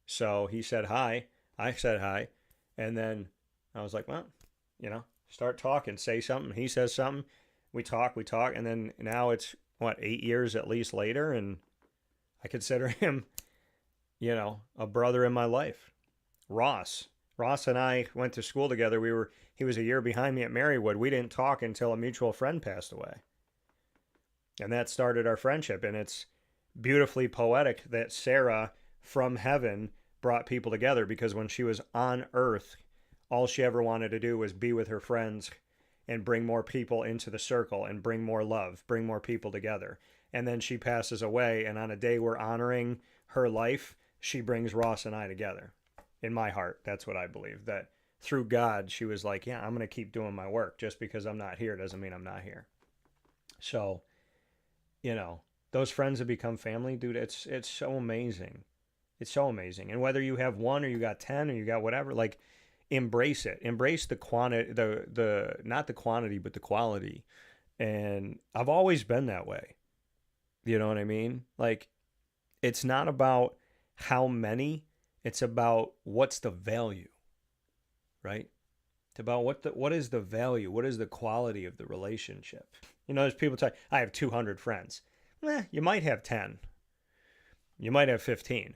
So he said hi. I said hi. And then I was like, well, start talking, say something. He says something. We talk. And then now it's, 8 years at least later. And I consider him, a brother in my life. Ross and I went to school together. He was a year behind me at Marywood. We didn't talk until a mutual friend passed away. And that started our friendship. And it's beautifully poetic that Sarah from heaven brought people together, because when she was on earth, all she ever wanted to do was be with her friends and bring more people into the circle and bring more love, bring more people together. And then she passes away, and on a day we're honoring her life, she brings Ross and I together. In my heart, that's what I believe. That through God, she was like, yeah, I'm going to keep doing my work. Just because I'm not here doesn't mean I'm not here. So, those friends have become family, dude. It's so amazing. It's so amazing. And whether you have one or you got 10 or you got whatever, like, embrace it. Embrace the quantity, the not the quantity, but the quality. And I've always been that way. You know what I mean? Like, it's not about how many, it's about what's the value, right? It's about what is the value? What is the quality of the relationship? There's people talk, I have 200 friends. You might have 10. You might have 15.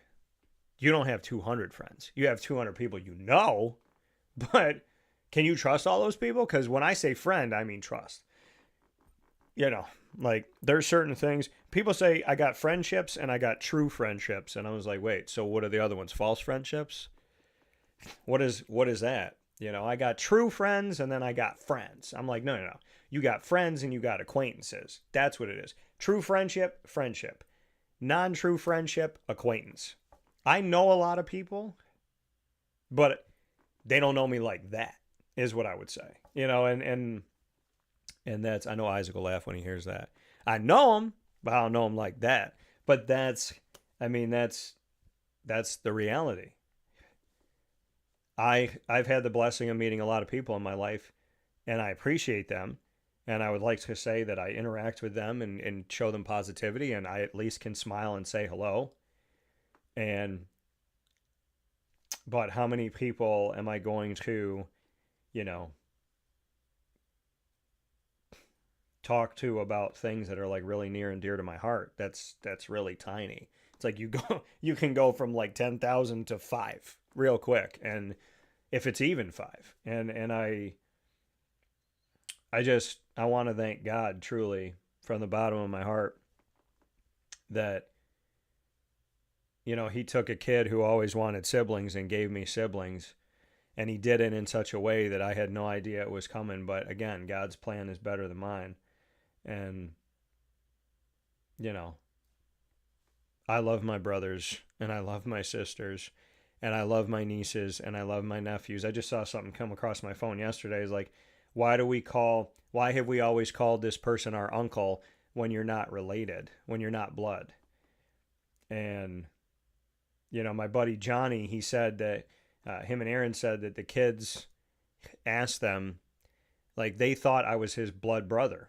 You don't have 200 friends. You have 200 people but can you trust all those people? Because when I say friend, I mean trust. Like, there's certain things. People say, I got friendships and I got true friendships. And I was like, wait, so what are the other ones? False friendships? What is that? I got true friends and then I got friends. I'm like, no. You got friends and you got acquaintances. That's what it is. True friendship, friendship. Non-true friendship, acquaintance. I know a lot of people, but they don't know me like that, is what I would say. And that's, I know Isaac will laugh when he hears that. I know him, but I don't know him like that. But that's the reality. I've had the blessing of meeting a lot of people in my life, and I appreciate them. And I would like to say that I interact with them and show them positivity, and I at least can smile and say hello. But how many people am I going to, talk to about things that are like really near and dear to my heart? That's really tiny. It's like you can go from like 10,000 to 5 real quick, and if it's even 5. And I want to thank God truly from the bottom of my heart that he took a kid who always wanted siblings and gave me siblings, and he did it in such a way that I had no idea it was coming. But again, God's plan is better than mine. And I love my brothers and I love my sisters and I love my nieces and I love my nephews. I just saw something come across my phone yesterday. It's like, why have we always called this person our uncle when you're not related, when you're not blood? And, my buddy Johnny, he said that, him and Aaron said that the kids asked them, like, they thought I was his blood brother.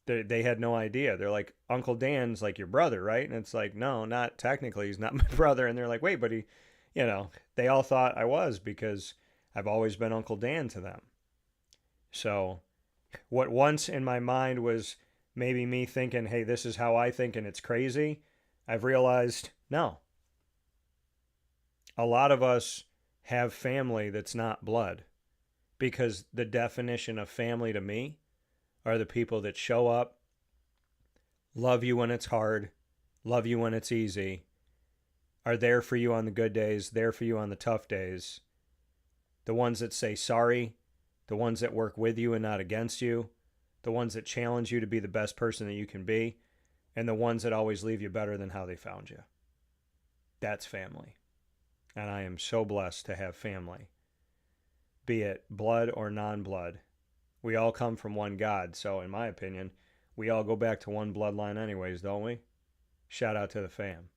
They had no idea. They're like, Uncle Dan's like your brother, right? And it's like, no, not technically. He's not my brother. And they're like, wait, but he, they all thought I was because I've always been Uncle Dan to them. So what once in my mind was maybe me thinking, hey, this is how I think and it's crazy, I've realized, no. A lot of us have family that's not blood, because the definition of family to me are the people that show up, love you when it's hard, love you when it's easy, are there for you on the good days, there for you on the tough days, the ones that say sorry, the ones that work with you and not against you, the ones that challenge you to be the best person that you can be, and the ones that always leave you better than how they found you. That's family. And I am so blessed to have family, be it blood or non-blood. We all come from one God, so in my opinion, we all go back to one bloodline anyways, don't we? Shout out to the fam.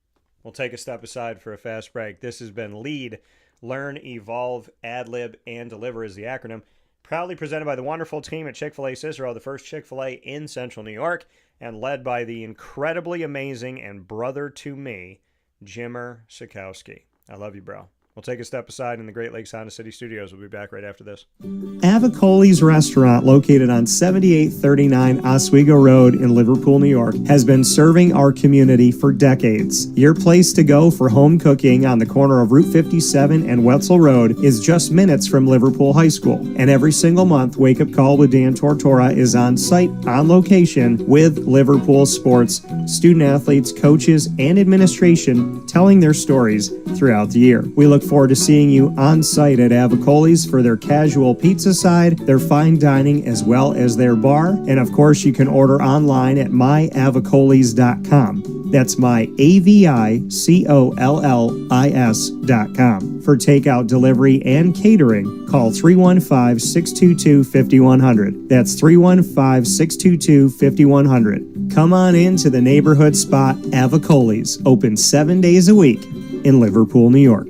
We'll take a step aside for a fast break. This has been Lead, Learn, Evolve, Ad-Lib, and Deliver is the acronym. Proudly presented by the wonderful team at Chick-fil-A Cicero, the first Chick-fil-A in Central New York, and led by the incredibly amazing and brother to me, Jimmer Sikowski. I love you, bro. We'll take a step aside in the Great Lakes Honda City Studios. We'll be back right after this. Avicoli's Restaurant, located on 7839 Oswego Road in Liverpool, New York, has been serving our community for decades. Your place to go for home cooking on the corner of Route 57 and Wetzel Road is just minutes from Liverpool High School. And every single month, Wake Up Call with Dan Tortora is on site, on location, with Liverpool sports, student athletes, coaches, and administration telling their stories throughout the year. We look forward to seeing you on site at Avicoli's for their casual pizza side, their fine dining, as well as their bar. And of course, you can order online at myavicolis.com. That's myavicollis.com. For takeout, delivery, and catering, call 315-622-5100. That's 315-622-5100. Come on in to the neighborhood spot Avicoli's, open 7 days a week in Liverpool, New York.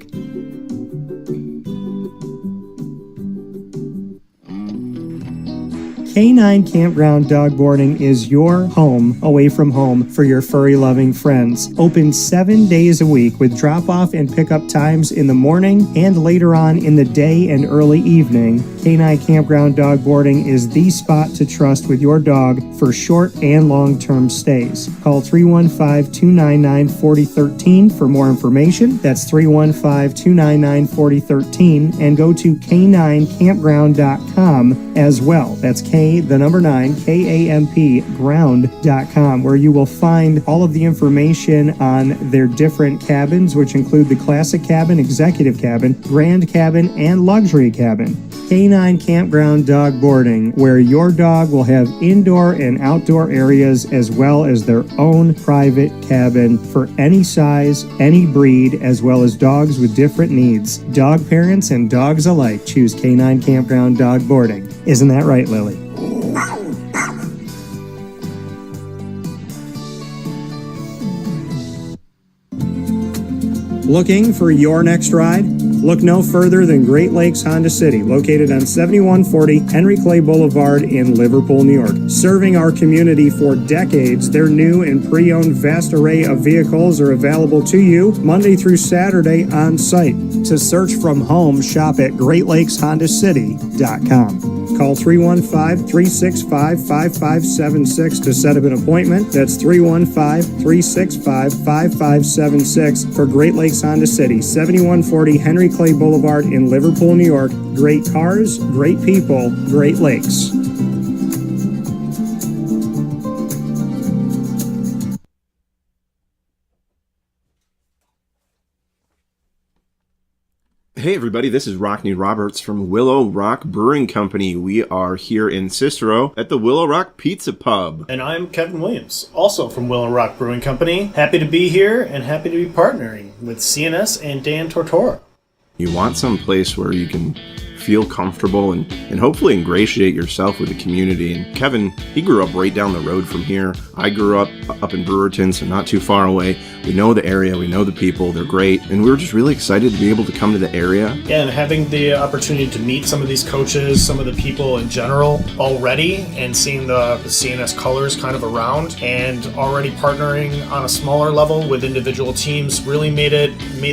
K-9 Campground Dog Boarding is your home away from home for your furry-loving friends. Open 7 days a week with drop-off and pickup times in the morning and later on in the day and early evening. K-9 Campground Dog Boarding is the spot to trust with your dog for short and long-term stays. Call 315-299-4013 for more information. That's 315-299-4013, and go to k9campground.com as well. That's K9 ground.com, where you will find all of the information on their different cabins, which include the classic cabin, executive cabin, grand cabin, and luxury cabin. K-9 Campground Dog Boarding, where your dog will have indoor and outdoor areas as well as their own private cabin for any size, any breed, as well as dogs with different needs. Dog parents and dogs alike choose K-9 Campground Dog Boarding. Isn't that right, Lily? Looking for your next ride? Look no further than Great Lakes Honda City, located on 7140 Henry Clay Boulevard in Liverpool, New York. Serving our community for decades, their new and pre-owned vast array of vehicles are available to you Monday through Saturday on site. To search from home, shop at GreatLakesHondaCity.com. Call 315-365-5576 to set up an appointment. That's 315-365-5576 for Great Lakes Honda City, 7140 Henry Clay Boulevard in Liverpool, New York. Great cars, great people, Great Lakes. Hey everybody, this is Rockney Roberts from Willow Rock Brewing Company. We are here in Cicero at the Willow Rock Pizza Pub. And I'm Kevin Williams, also from Willow Rock Brewing Company. Happy to be here and happy to be partnering with CNS and Dan Tortora. You want some place where you can feel comfortable and hopefully ingratiate yourself with the community. And Kevin, he grew up right down the road from here. I grew up in Brewerton, so not too far away. We know the area, we know the people, they're great, and we were just really excited to be able to come to the area. Yeah, and having the opportunity to meet some of these coaches, some of the people in general already, and seeing the CNS colors kind of around, and already partnering on a smaller level with individual teams really made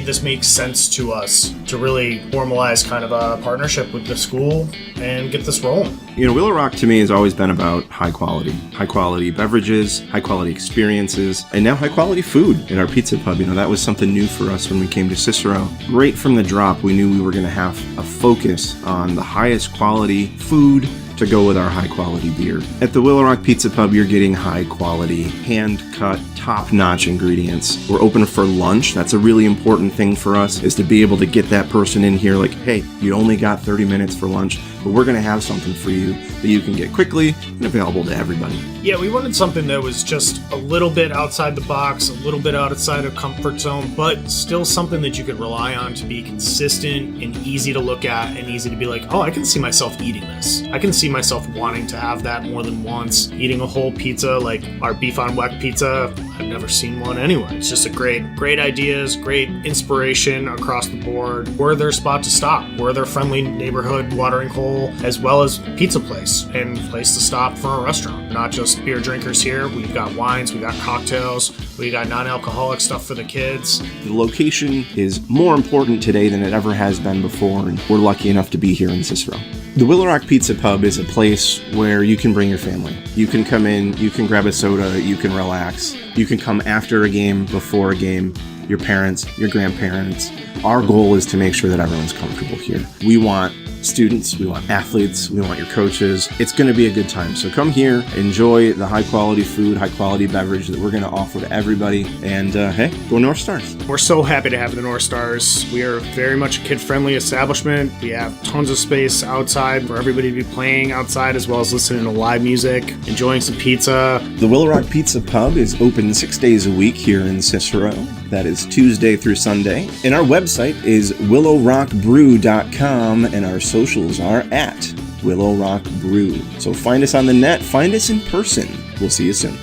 this make sense to us to really formalize kind of a partnership with the school and get this rolling. You know, Willow Rock to me has always been about high quality beverages, high quality experiences, and now high quality food in our pizza pub. You know, that was something new for us when we came to Cicero. Right from the drop, we knew we were going to have a focus on the highest quality food to go with our high quality beer. At the Willow Rock Pizza Pub, you're getting high quality, hand cut, top-notch ingredients. We're open for lunch. That's a really important thing for us, is to be able to get that person in here like, hey, you only got 30 minutes for lunch, but we're gonna have something for you that you can get quickly and available to everybody. Yeah, we wanted something that was just a little bit outside the box, a little bit outside of comfort zone, but still something that you could rely on to be consistent and easy to look at and easy to be like, oh, I can see myself eating this. I can see myself wanting to have that more than once. Eating a whole pizza like our beef on weck pizza, I've never seen one anywhere. It's just a great ideas, great inspiration across the board. We're their spot to stop. We're their friendly neighborhood watering hole, as well as pizza place and place to stop for a restaurant. Not just beer drinkers here. We've got wines, we got cocktails, we got non-alcoholic stuff for the kids. The location is more important today than it ever has been before, and we're lucky enough to be here in Cicero. The Willow Rock Pizza Pub is a place where you can bring your family. You can come in, you can grab a soda, you can relax. You can come after a game, before a game, your parents, your grandparents. Our goal is to make sure that everyone's comfortable here. We want students, we want athletes, we want your coaches. It's going to be a good time. So come here, enjoy the high quality food, high quality beverage that we're going to offer to everybody. And hey, go North Stars. We're so happy to have the North Stars. We are very much a kid-friendly establishment. We have tons of space outside for everybody to be playing outside, as well as listening to live music, enjoying some pizza. The Willow Rock Pizza Pub is open 6 days a week here in Cicero. That is Tuesday through Sunday. And our website is willowrockbrew.com, and our socials are at Willow Rock Brew. So find us on the net, find us in person. We'll see you soon.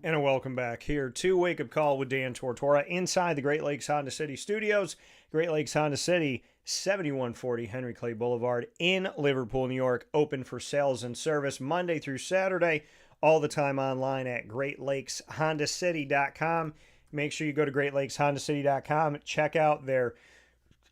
And a welcome back here to Wake Up Call with Dan Tortora inside the Great Lakes Honda City Studios. Great Lakes Honda City, 7140 Henry Clay Boulevard in Liverpool, New York. Open for sales and service Monday through Saturday. All the time online at GreatLakesHondaCity.com. Make sure you go to GreatLakesHondaCity.com. Check out their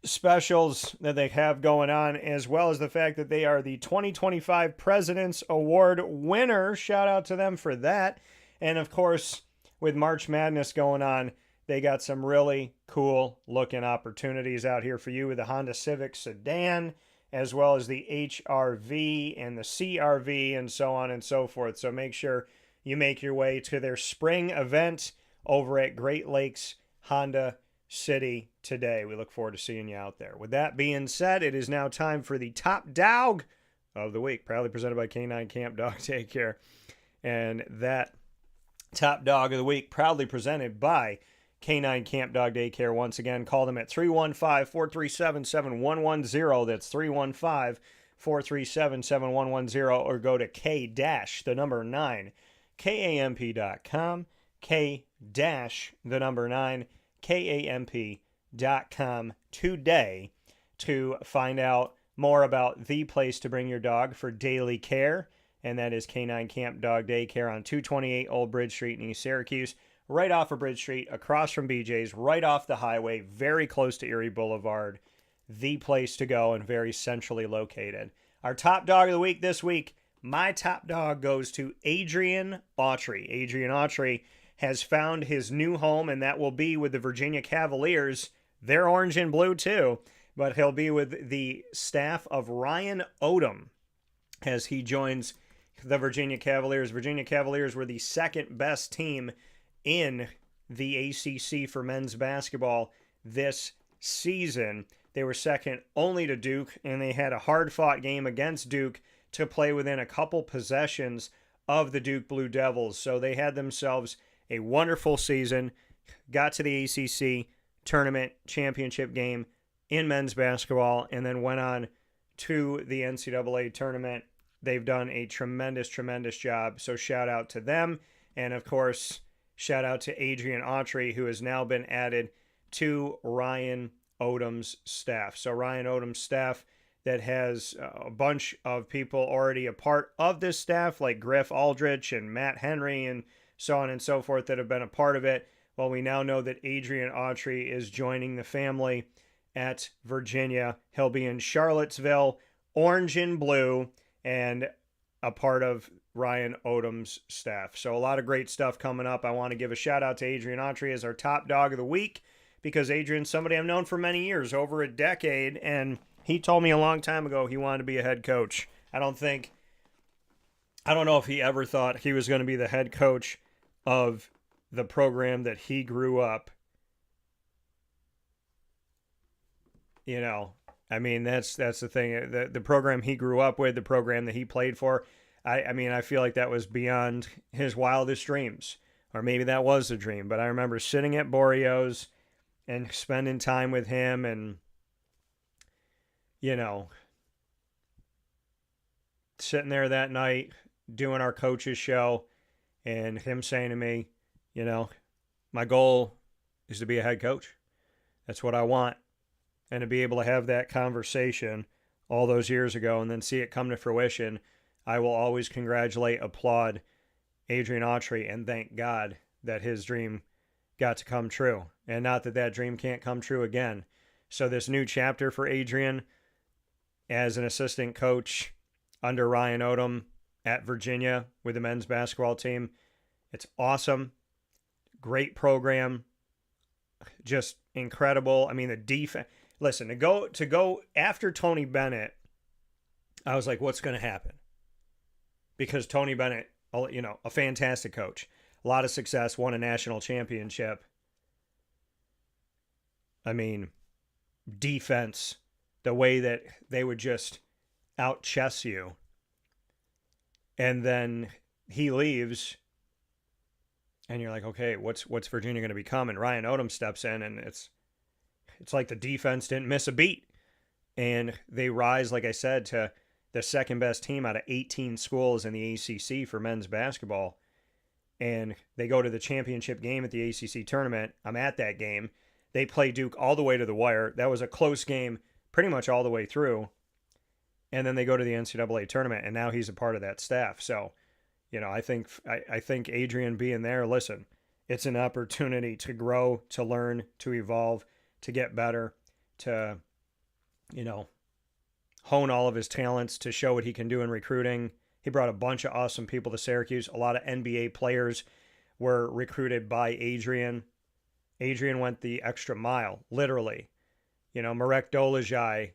specials that they have going on, as well as the fact that they are the 2025 President's Award winner. Shout out to them for that. And of course, with March Madness going on, they got some really cool looking opportunities out here for you with the Honda Civic sedan, as well as the HR-V and the CR-V and so on and so forth. So make sure you make your way to their spring event over at Great Lakes Honda City today. We look forward to seeing you out there. With that being said, it is now time for the Top Dog of the Week, proudly presented by K-9 Kamp Dog Daycare. And that Top Dog of the Week, proudly presented by K-9 Kamp Dog Daycare. Once again, call them at 315-437-7110. That's 315-437-7110, or go to K-9 KAMP.com, K-9 KAMP.com today to find out more about the place to bring your dog for daily care, and that is K-9 Kamp Dog Daycare on 228 Old Bridge Street in East Syracuse, right off of Bridge Street, across from BJ's, right off the highway, very close to Erie Boulevard. The place to go and very centrally located. Our top dog of the week this week, my top dog goes to Adrian Autry. Adrian Autry has found his new home, and that will be with the Virginia Cavaliers. They're orange and blue too, but he'll be with the staff of Ryan Odom as he joins the Virginia Cavaliers. Virginia Cavaliers were the second best team in the ACC for men's basketball this season. They were second only to Duke, and they had a hard-fought game against Duke to play within a couple possessions of the Duke Blue Devils. So they had themselves a wonderful season, got to the ACC tournament championship game in men's basketball, and then went on to the NCAA tournament. They've done a tremendous, tremendous job. So shout out to them. And of course, shout out to Adrian Autry, who has now been added to Ryan Odom's staff. So Ryan Odom's staff that has a bunch of people already a part of this staff, like Griff Aldrich and Matt Henry and so on and so forth, that have been a part of it. Well, we now know that Adrian Autry is joining the family at Virginia. He'll be in Charlottesville, orange and blue, and a part of Ryan Odom's staff. So a lot of great stuff coming up. I want to give a shout out to Adrian Autry as our top dog of the week, because Adrian's somebody I've known for many years, over a decade, and he told me a long time ago he wanted to be a head coach. I don't know if he ever thought he was going to be the head coach of the program that he grew up. You know, I mean, that's the thing. The program he grew up with, the program that he played for, I mean, I feel like that was beyond his wildest dreams. Or maybe that was a dream. But I remember sitting at Borio's and spending time with him and, you know, sitting there that night doing our coach's show and him saying to me, you know, my goal is to be a head coach. That's what I want. And to be able to have that conversation all those years ago and then see it come to fruition, I will always congratulate, applaud Adrian Autry, and thank God that his dream got to come true. And not that that dream can't come true again. So this new chapter for Adrian as an assistant coach under Ryan Odom at Virginia with the men's basketball team, it's awesome. Great program. Just incredible. I mean, the defense. Listen, to go after Tony Bennett, I was like, what's going to happen? Because Tony Bennett, you know, a fantastic coach, a lot of success, won a national championship. I mean, defense, the way that they would just out-chess you. And then he leaves, and you're like, okay, what's Virginia going to become? And Ryan Odom steps in, and it's like the defense didn't miss a beat. And they rise, like I said, to the second best team out of 18 schools in the ACC for men's basketball. And they go to the championship game at the ACC tournament. I'm at that game. They play Duke all the way to the wire. That was a close game pretty much all the way through. And then they go to the NCAA tournament, and now he's a part of that staff. So, you know, I think Adrian being there, listen, it's an opportunity to grow, to learn, to evolve, to get better, to, you know, hone all of his talents, to show what he can do in recruiting. He brought a bunch of awesome people to Syracuse. A lot of NBA players were recruited by Adrian. Adrian went the extra mile, literally. You know, Marek Dolezaj,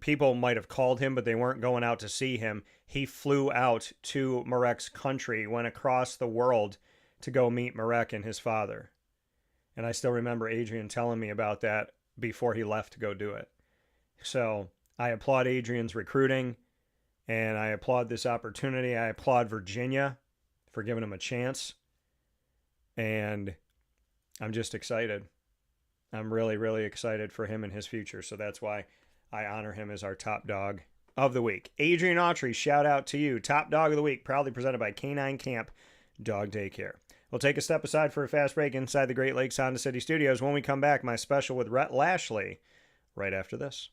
people might have called him, but they weren't going out to see him. He flew out to Marek's country, went across the world to go meet Marek and his father. And I still remember Adrian telling me about that before he left to go do it. So I applaud Adrian's recruiting, and I applaud this opportunity. I applaud Virginia for giving him a chance. And I'm just excited. I'm really, really excited for him and his future. So that's why I honor him as our top dog of the week. Adrian Autry, shout out to you. Top dog of the week, proudly presented by K-9 Kamp Dog Daycare. We'll take a step aside for a fast break inside the Great Lakes Honda City Studios. When we come back, my special with Rhett Lashlee right after this.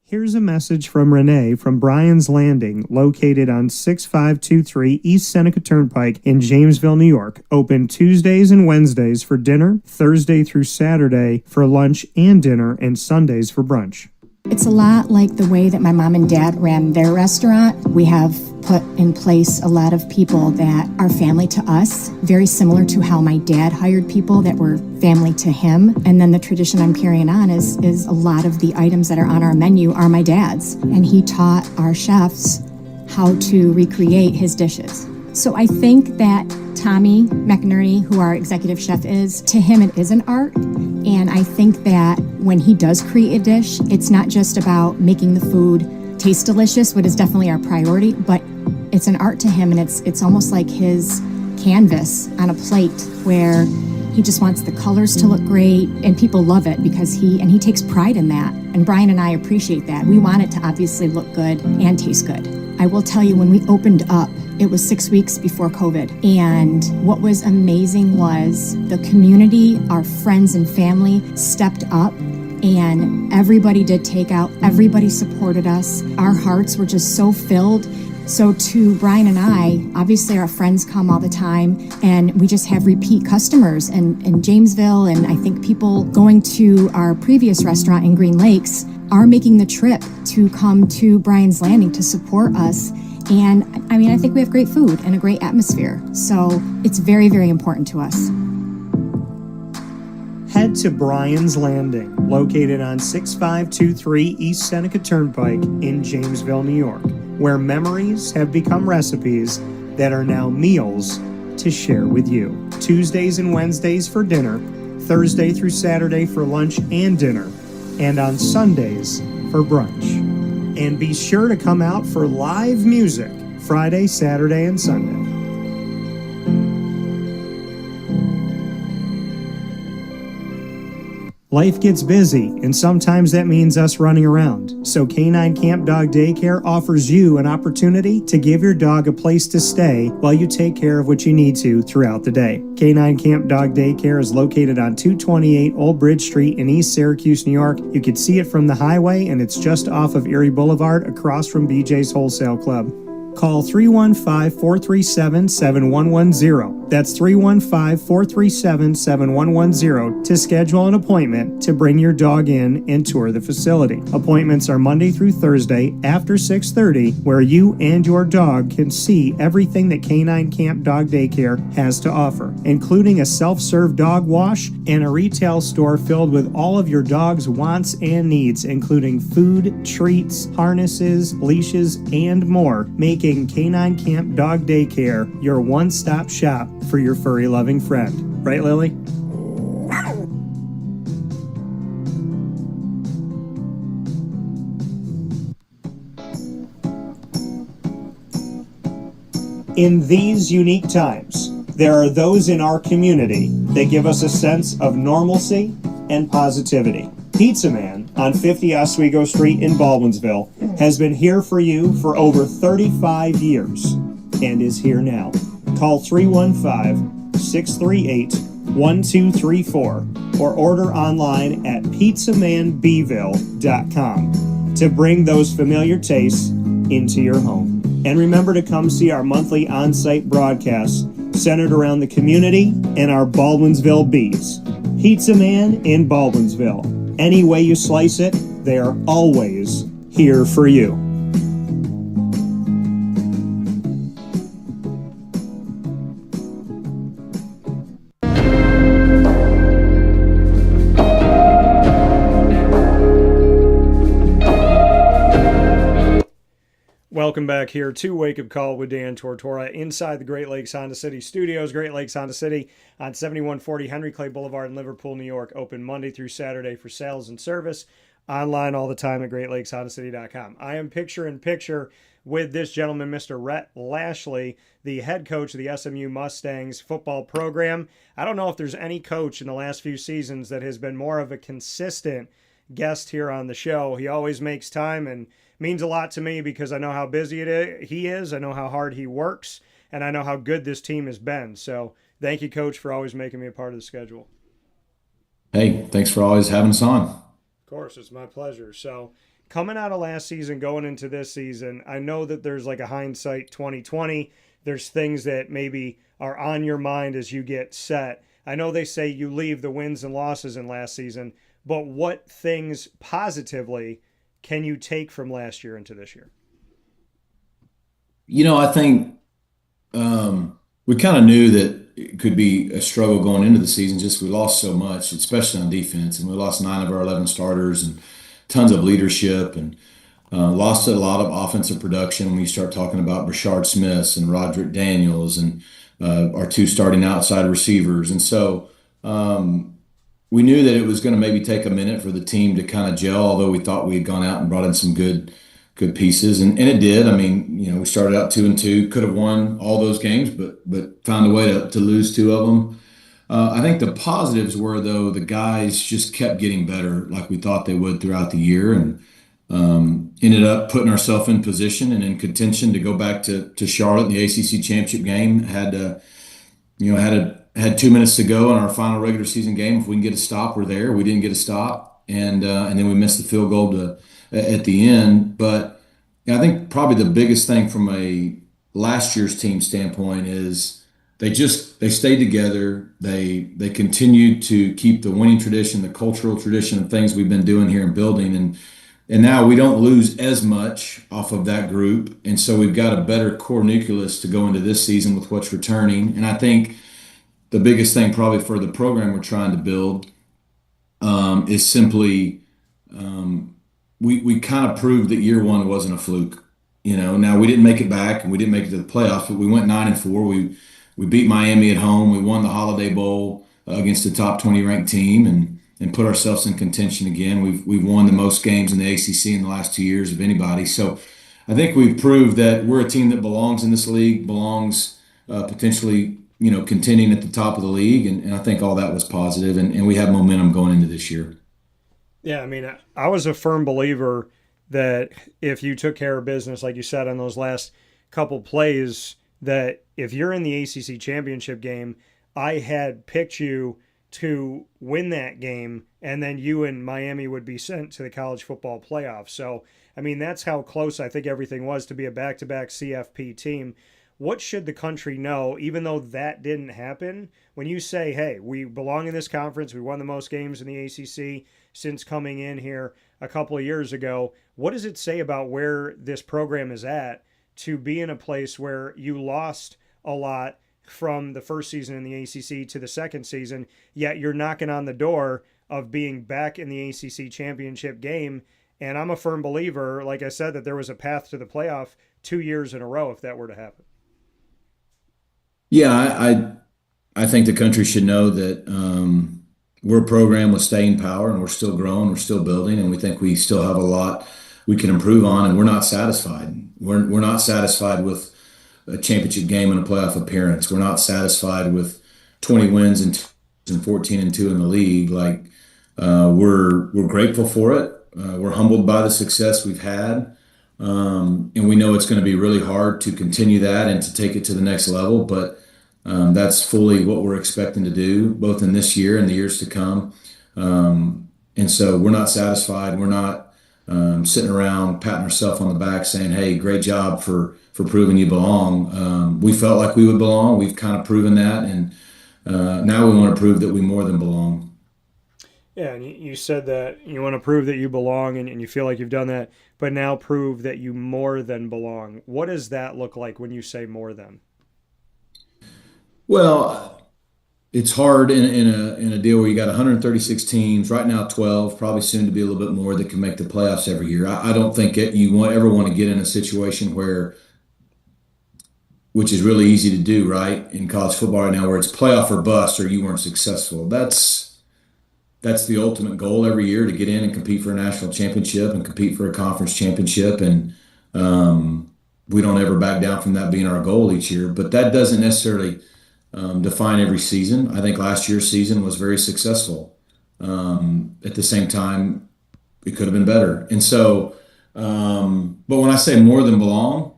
Here's a message from Renee from Bryan's Landing, located on 6523 East Seneca Turnpike in Jamesville, New York. Open Tuesdays and Wednesdays for dinner, Thursday through Saturday for lunch and dinner, and Sundays for brunch. It's a lot like the way that my mom and dad ran their restaurant. We have put in place a lot of people that are family to us, very similar to how my dad hired people that were family to him. And then the tradition I'm carrying on is a lot of the items that are on our menu are my dad's. And he taught our chefs how to recreate his dishes. So I think that Tommy McInerney, who our executive chef is, to him it is an art. And I think that when he does create a dish, it's not just about making the food taste delicious, which is definitely our priority, but it's an art to him, and it's almost like his canvas on a plate where he just wants the colors to look great, and people love it because he takes pride in that. And Brian and I appreciate that. We want it to obviously look good and taste good. I will tell you, when we opened up, it was 6 weeks before COVID. And what was amazing was the community, our friends and family stepped up, and everybody did takeout. Everybody supported us. Our hearts were just so filled. So to Brian and I, obviously our friends come all the time, and we just have repeat customers in Jamesville, and I think people going to our previous restaurant in Green Lakes are making the trip to come to Bryan's Landing to support us. And I mean, I think we have great food and a great atmosphere. So it's very, very important to us. Head to Bryan's Landing, located on 6523 East Seneca Turnpike in Jamesville, New York, where memories have become recipes that are now meals to share with you. Tuesdays and Wednesdays for dinner, Thursday through Saturday for lunch and dinner, and on Sundays for brunch. And be sure to come out for live music Friday, Saturday, and Sunday. Life gets busy, and sometimes that means us running around. So K-9 Kamp Dog Daycare offers you an opportunity to give your dog a place to stay while you take care of what you need to throughout the day. K-9 Kamp Dog Daycare is located on 228 Old Bridge Street in East Syracuse, New York. You can see it from the highway, and it's just off of Erie Boulevard across from BJ's Wholesale Club. Call 315-437-7110. That's 315-437-7110 to schedule an appointment to bring your dog in and tour the facility. Appointments are Monday through Thursday after 6:30, where you and your dog can see everything that K-9 Kamp Dog Daycare has to offer, including a self-serve dog wash and a retail store filled with all of your dog's wants and needs, including food, treats, harnesses, leashes, and more, making K-9 Kamp Dog Daycare your one-stop shop for your furry loving friend. Right, Lily? In these unique times, there are those in our community that give us a sense of normalcy and positivity. Pizza Man on 50 Oswego Street in Baldwinsville has been here for you for over 35 years and is here now. Call 315-638-1234 or order online at pizzamanbville.com to bring those familiar tastes into your home. And remember to come see our monthly on-site broadcasts centered around the community and our Baldwinsville Bees. Pizza Man in Baldwinsville. Any way you slice it, they are always here for you. Welcome back here to Wake Up Call with Dan Tortora inside the Great Lakes Honda City Studios. Great Lakes Honda City on 7140 Henry Clay Boulevard in Liverpool, New York. Open Monday through Saturday for sales and service. Online all the time at greatlakeshondacity.com. I am picture in picture with this gentleman, Mr. Rhett Lashlee, the head coach of the SMU Mustangs football program. I don't know if there's any coach in the last few seasons that has been more of a consistent guest here on the show. He always makes time and means a lot to me because I know how busy he is, I know how hard he works, and I know how good this team has been. So thank you, Coach, for always making me a part of the schedule. Hey, thanks for always having us on. Of course, it's my pleasure. So coming out of last season, going into this season, I know that there's like a hindsight 2020. There's things that maybe are on your mind as you get set. I know they say you leave the wins and losses in last season, but what things positively can you take from last year into this year? I think we kind of knew that it could be a struggle going into the season. Just we lost so much, especially on defense, and we lost 9 of our 11 starters and tons of leadership, and lost a lot of offensive production when you start talking about Brashard Smiths and Roderick Daniels and our 2 starting outside receivers. And so we knew that it was going to maybe take a minute for the team to kind of gel, although we thought we had gone out and brought in some good pieces, and it did. I mean, we started out 2-2, could have won all those games, but found a way to lose 2 of them. I think the positives were, though, the guys just kept getting better like we thought they would throughout the year, and ended up putting ourselves in position and in contention to go back to Charlotte in the ACC championship game. Had 2 minutes to go in our final regular season game. If we can get a stop, we're there. We didn't get a stop, and then we missed the field goal at the end. But I think probably the biggest thing from a last year's team standpoint is they stayed together. They continued to keep the winning tradition, the cultural tradition of things we've been doing here and building, and now we don't lose as much off of that group, and so we've got a better core nucleus to go into this season with what's returning. And I think the biggest thing probably for the program we're trying to build is simply we kind of proved that year one wasn't a fluke. Now we didn't make it back and we didn't make it to the playoffs, but we went 9-4. We beat Miami at home. We won the Holiday Bowl against the top 20 ranked team and put ourselves in contention again. We've won the most games in the ACC in the last 2 years of anybody. So I think we've proved that we're a team that belongs in this league, belongs potentially contending at the top of the league, and I think all that was positive, and we have momentum going into this year. Yeah, I mean, I was a firm believer that if you took care of business, like you said, on those last couple plays, that if you're in the ACC championship game, I had picked you to win that game, and then you and Miami would be sent to the college football playoff. So, I mean, that's how close I think everything was to be a back-to-back CFP team. what should the country know, even though that didn't happen? When you say, hey, we belong in this conference, we won the most games in the ACC since coming in here a couple of years ago, what does it say about where this program is at to be in a place where you lost a lot from the first season in the ACC to the second season, yet you're knocking on the door of being back in the ACC championship game? And I'm a firm believer, like I said, that there was a path to the playoff 2 years in a row if that were to happen. Yeah, I think the country should know that we're a program with staying power, and we're still growing, we're still building, and we think we still have a lot we can improve on, and we're not satisfied. We're not satisfied with a championship game and a playoff appearance. We're not satisfied with 20 wins and 14-2 in the league. Like we're grateful for it. We're humbled by the success we've had, and we know it's going to be really hard to continue that and to take it to the next level. But that's fully what we're expecting to do, both in this year and the years to come. And so we're not satisfied. We're not sitting around patting ourselves on the back saying, hey, great job for proving you belong. We felt like we would belong. We've kind of proven that. And now we want to prove that we more than belong. Yeah, and you said that you want to prove that you belong, and you feel like you've done that, but now prove that you more than belong. What does that look like when you say more than? Well, it's hard in a deal where you got 136 teams right now, 12, probably soon to be a little bit more that can make the playoffs every year. I don't think ever want to get in a situation which is really easy to do, right, in college football right now, where it's playoff or bust or you weren't successful. That's the ultimate goal every year, to get in and compete for a national championship and compete for a conference championship. And we don't ever back down from that being our goal each year. But that doesn't necessarily define every season. I think last year's season was very successful. At the same time, it could have been better. And so, but when I say more than belong,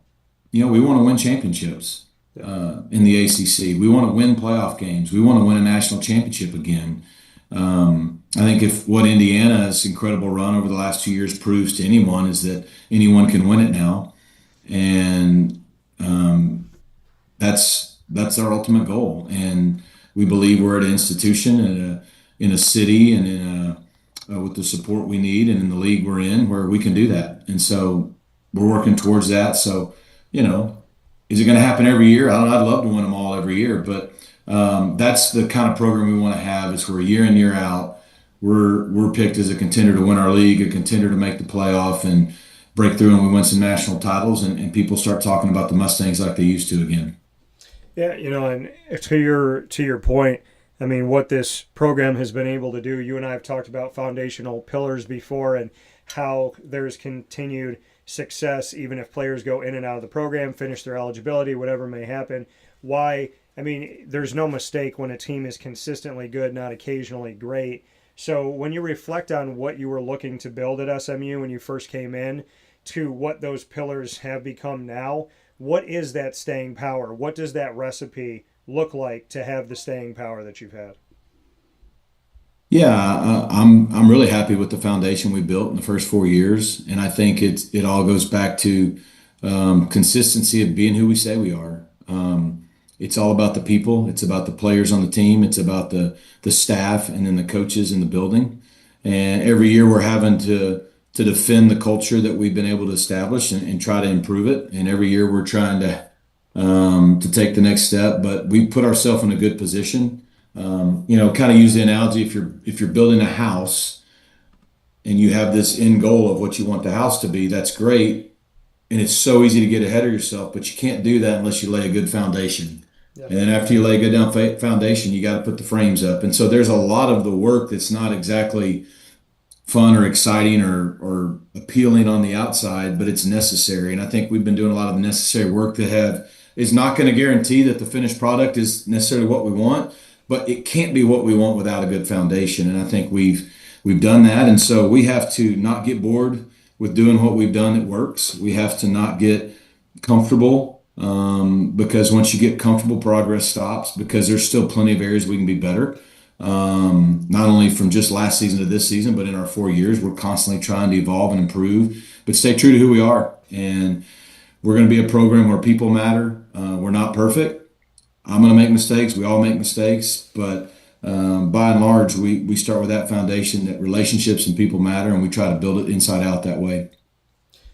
we want to win championships in the ACC. We want to win playoff games. We want to win a national championship again. I think if what Indiana's incredible run over the last 2 years proves to anyone is that anyone can win it now, and that's our ultimate goal. And we believe we're at an institution in a city and with the support we need, and in the league we're in, where we can do that. And so we're working towards that. So is it going to happen every year? I'd love to win them all every year, but that's the kind of program we want to have. Is where year in, year out, we're picked as a contender to win our league, a contender to make the playoff and break through, and we win some national titles, and people start talking about the Mustangs like they used to again. Yeah, and to your point, I mean, what this program has been able to do, you and I have talked about foundational pillars before, and how there's continued success even if players go in and out of the program, finish their eligibility, whatever may happen. Why? I mean, there's no mistake when a team is consistently good, not occasionally great. So when you reflect on what you were looking to build at SMU when you first came in to what those pillars have become now, what is that staying power? What does that recipe look like to have the staying power that you've had? Yeah, I'm really happy with the foundation we built in the first 4 years, and I think it all goes back to consistency of being who we say we are. It's all about the people. It's about the players on the team. It's about the staff, and then the coaches in the building. And every year we're having to defend the culture that we've been able to establish and try to improve it. And every year we're trying to take the next step. But we put ourselves in a good position. Kind of use the analogy, if you're building a house and you have this end goal of what you want the house to be, that's great. And it's so easy to get ahead of yourself, but you can't do that unless you lay a good foundation. Yep. And then after you lay a good foundation, you got to put the frames up. And so there's a lot of the work that's not exactly fun or exciting or appealing on the outside, but it's necessary. And I think we've been doing a lot of the necessary work that is not going to guarantee that the finished product is necessarily what we want, but it can't be what we want without a good foundation. And I think we've done that. And so we have to not get bored with doing what we've done that works. We have to not get comfortable, because once you get comfortable, progress stops, because there's still plenty of areas we can be better. Not only from just last season to this season, but in our 4 years, we're constantly trying to evolve and improve, but stay true to who we are. And we're going to be a program where people matter. We're not perfect. I'm going to make mistakes. We all make mistakes, but by and large, we start with that foundation that relationships and people matter, and we try to build it inside out that way.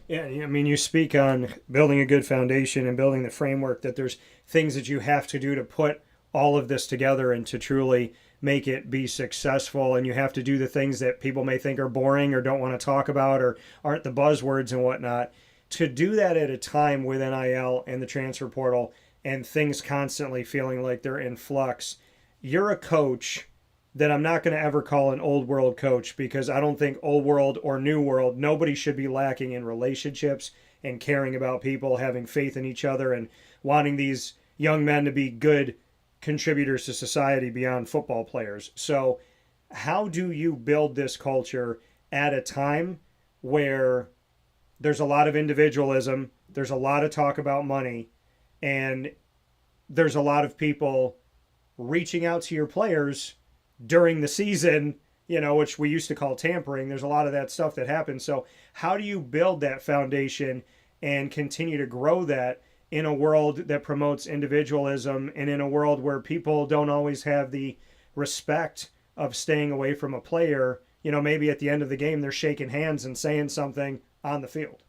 Yeah, I mean, you speak on building a good foundation and building the framework, that there's things that you have to do to put all of this together and to truly make it be successful. And you have to do the things that people may think are boring or don't want to talk about or aren't the buzzwords and whatnot. To do that at a time with NIL and the transfer portal and things constantly feeling like they're in flux, you're a coach that I'm not going to ever call an old world coach, because I don't think old world or new world, nobody should be lacking in relationships and caring about people, having faith in each other, and wanting these young men to be good contributors to society beyond football players. So how do you build this culture at a time where there's a lot of individualism, there's a lot of talk about money, and there's a lot of people reaching out to your players during the season, which we used to call tampering? There's a lot of that stuff that happens. So how do you build that foundation and continue to grow that in a world that promotes individualism, and in a world where people don't always have the respect of staying away from a player? Maybe at the end of the game, they're shaking hands and saying something on the field.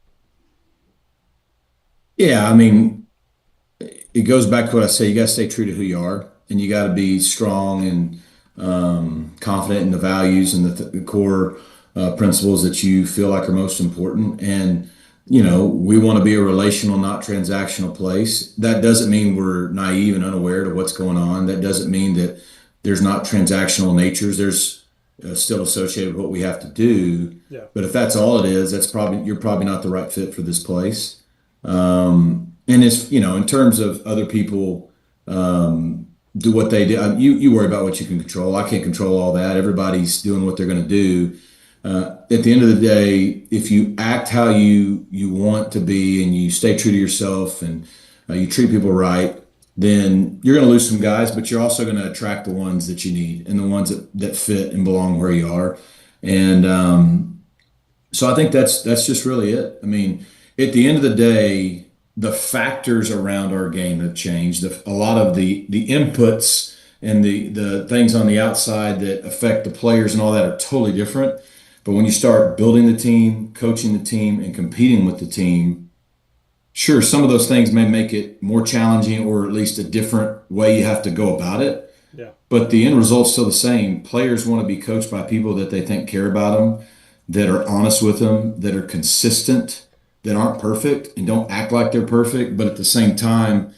Yeah, I mean, it goes back to what I say. You got to stay true to who you are, and you got to be strong and confident in the values and the core principles that you feel like are most important. And we want to be a relational, not transactional place. That doesn't mean we're naive and unaware to what's going on. That doesn't mean that there's not transactional natures. There's still associated with what we have to do. Yeah. But if that's all it is, you're probably not the right fit for this place. And it's, in terms of other people do what they do, you worry about what you can control. I can't control all that. Everybody's doing what they're going to do. At the end of the day, if you act how you want to be, and you stay true to yourself, and you treat people right, then you're going to lose some guys, but you're also going to attract the ones that you need and the ones that fit and belong where you are. And so I think that's just really it. I mean, at the end of the day, the factors around our game have changed. A lot of the inputs and the things on the outside that affect the players and all that are totally different. But when you start building the team, coaching the team, and competing with the team, sure, some of those things may make it more challenging, or at least a different way you have to go about it. Yeah. But the end result's still the same. Players want to be coached by people that they think care about them, that are honest with them, that are consistent, that aren't perfect and don't act like they're perfect. But at the same time,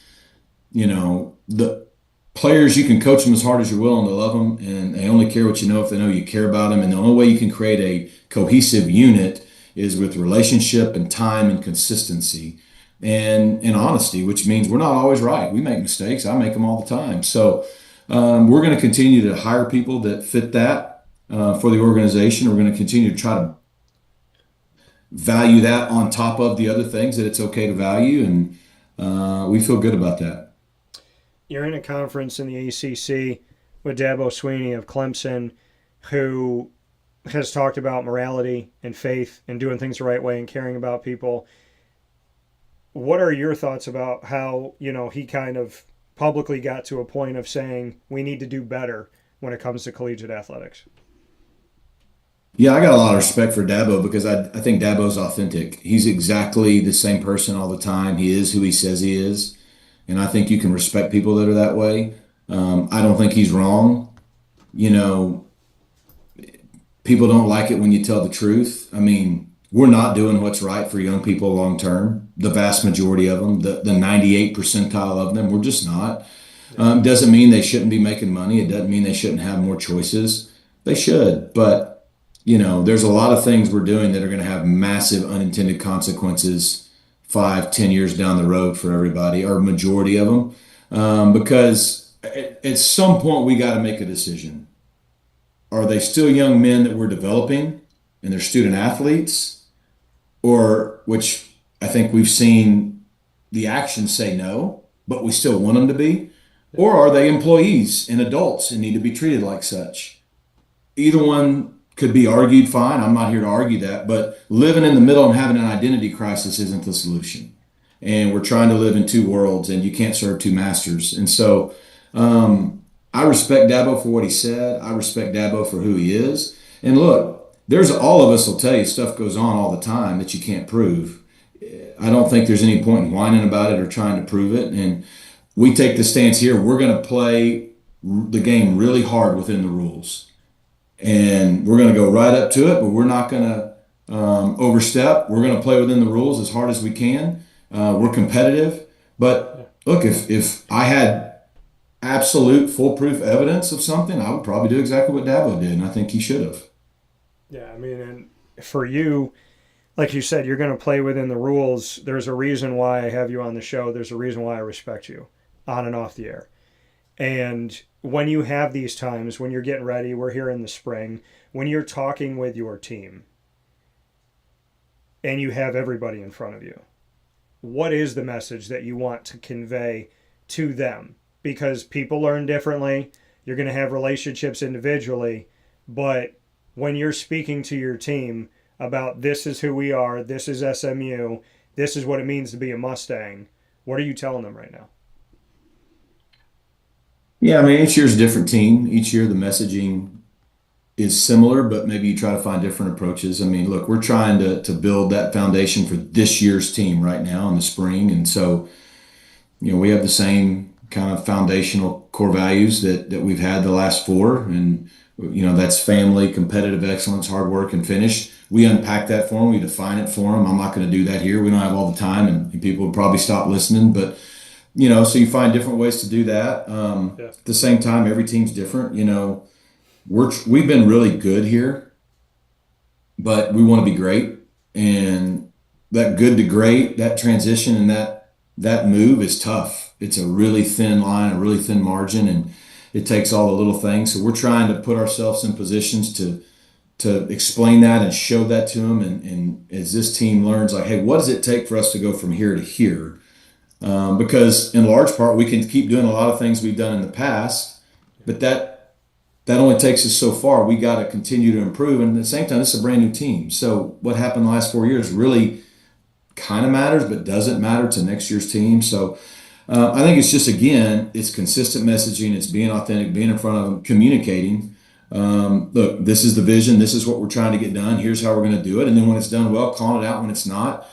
the players, you can coach them as hard as you will, and they love them, and they only care what you know if they know you care about them. And the only way you can create a cohesive unit is with relationship and time and consistency and honesty, which means we're not always right. We make mistakes. I make them all the time. So we're going to continue to hire people that fit that for the organization. We're going to continue to try to value that on top of the other things that it's okay to value, and we feel good about that. You're in a conference in the ACC with Dabo Swinney of Clemson, who has talked about morality and faith and doing things the right way and caring about people. What are your thoughts about how, he kind of publicly got to a point of saying we need to do better when it comes to collegiate athletics? Yeah, I got a lot of respect for Dabo, because I think Dabo's authentic. He's exactly the same person all the time. He is who he says he is. And I think you can respect people that are that way. I don't think he's wrong. People don't like it when you tell the truth. I mean, we're not doing what's right for young people long term. The vast majority of them, the 98 percentile of them, we're just not. Doesn't mean they shouldn't be making money. It doesn't mean they shouldn't have more choices. They should. But, there's a lot of things we're doing that are going to have massive unintended consequences 5-10 years down the road for everybody, or majority of them, because at some point we got to make a decision. Are they still young men that we're developing and they're student athletes, or, which I think we've seen the actions say no, but we still want them to be, or are they employees and adults and need to be treated like such? Either one could be argued, fine. I'm not here to argue that, but living in the middle and having an identity crisis isn't the solution. and we're trying to live in two worlds, and you can't serve two masters. And so I respect Dabo for what he said. I respect Dabo for who he is. And look, there's all of us will tell you stuff goes on all the time that you can't prove. I don't think there's any point in whining about it or trying to prove it. And we take the stance here. We're going to play the game really hard within the rules. And we're going to go right up to it, but we're not going to overstep. We're going to play within the rules as hard as we can. We're competitive. But look, if I had absolute foolproof evidence of something, I would probably do exactly what Dabo did, and I think he should have. Yeah, I mean, and for you, like you said, you're going to play within the rules. There's a reason why I have you on the show. There's a reason why I respect you on and off the air. And when you have these times, when you're getting ready, we're here in the spring, when you're talking with your team and you have everybody in front of you, what is the message that you want to convey to them? Because people learn differently. You're going to have relationships individually, but when you're speaking to your team about this is who we are, this is SMU, this is what it means to be a Mustang, what are you telling them right now? Yeah, I mean, each year's a different team. Each year the messaging is similar, but maybe you try to find different approaches. I mean, look, we're trying to build that foundation for this year's team right now in the spring. And so, we have the same kind of foundational core values that we've had the last four. And, that's family, competitive excellence, hard work, and finish. We unpack that for them. We define it for them. I'm not going to do that here. We don't have all the time, and people would probably stop listening. But, so you find different ways to do that. At the same time, every team's different. We've been really good here, but we want to be great. And that good to great, that transition and that move is tough. It's a really thin line, a really thin margin, and it takes all the little things. So we're trying to put ourselves in positions to explain that and show that to them. And as this team learns, like, hey, what does it take for us to go from here to here? Because in large part, we can keep doing a lot of things we've done in the past, but that only takes us so far. We got to continue to improve. And at the same time, this is a brand new team. So what happened the last 4 years really kind of matters, but doesn't matter to next year's team. So I think it's just, again, it's consistent messaging. It's being authentic, being in front of them, communicating. Look, this is the vision. This is what we're trying to get done. Here's how we're going to do it. And then when it's done well, calling it out when it's not,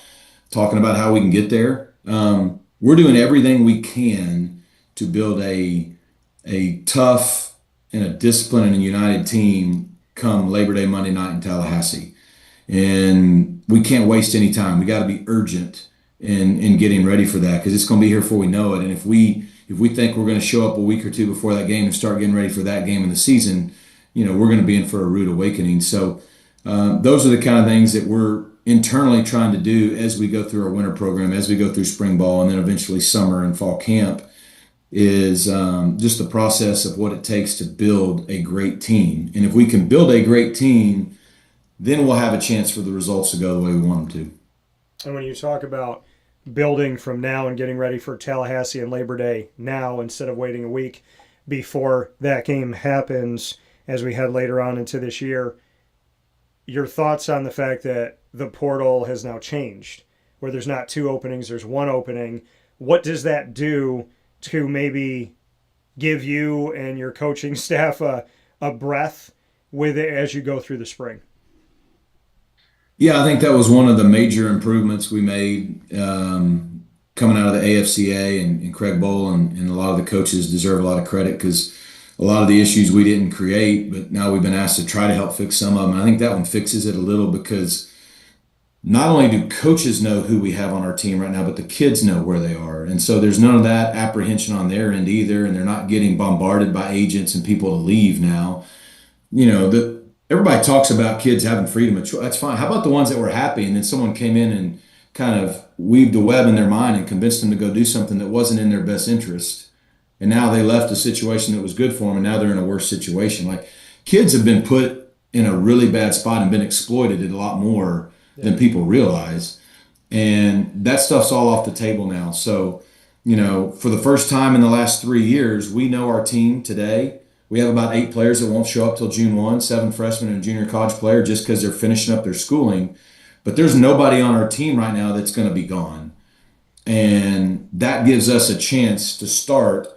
talking about how we can get there. We're doing everything we can to build a tough and a disciplined and a united team come Labor Day, Monday night in Tallahassee. And we can't waste any time. We got to be urgent in getting ready for that, because it's going to be here before we know it. And if we think we're going to show up a week or two before that game and start getting ready for that game in the season, we're going to be in for a rude awakening. So those are the kind of things that we're internally trying to do as we go through our winter program, as we go through spring ball, and then eventually summer and fall camp, is just the process of what it takes to build a great team. And if we can build a great team, then we'll have a chance for the results to go the way we want them to. And when you talk about building from now and getting ready for Tallahassee and Labor Day now instead of waiting a week before that game happens as we head later on into this year, your thoughts on the fact that the portal has now changed, where there's not two openings, there's one opening. What does that do to maybe give you and your coaching staff a breath with it as you go through the spring? Yeah, I think that was one of the major improvements we made coming out of the AFCA, and Craig Bowl and a lot of the coaches deserve a lot of credit, because a lot of the issues we didn't create, but now we've been asked to try to help fix some of them. And I think that one fixes it a little, because not only do coaches know who we have on our team right now, but the kids know where they are. And so there's none of that apprehension on their end either, and they're not getting bombarded by agents and people to leave now. Everybody talks about kids having freedom of choice. That's fine. How about the ones that were happy and then someone came in and kind of weaved a web in their mind and convinced them to go do something that wasn't in their best interest? And now they left a situation that was good for them, and now they're in a worse situation. Like, kids have been put in a really bad spot and been exploited a lot more than people realize. And that stuff's all off the table now. So, for the first time in the last 3 years, we know our team today. We have about 8 players that won't show up till June 1, 7 freshmen and a junior college player, just because they're finishing up their schooling. But there's nobody on our team right now that's going to be gone. And that gives us a chance to start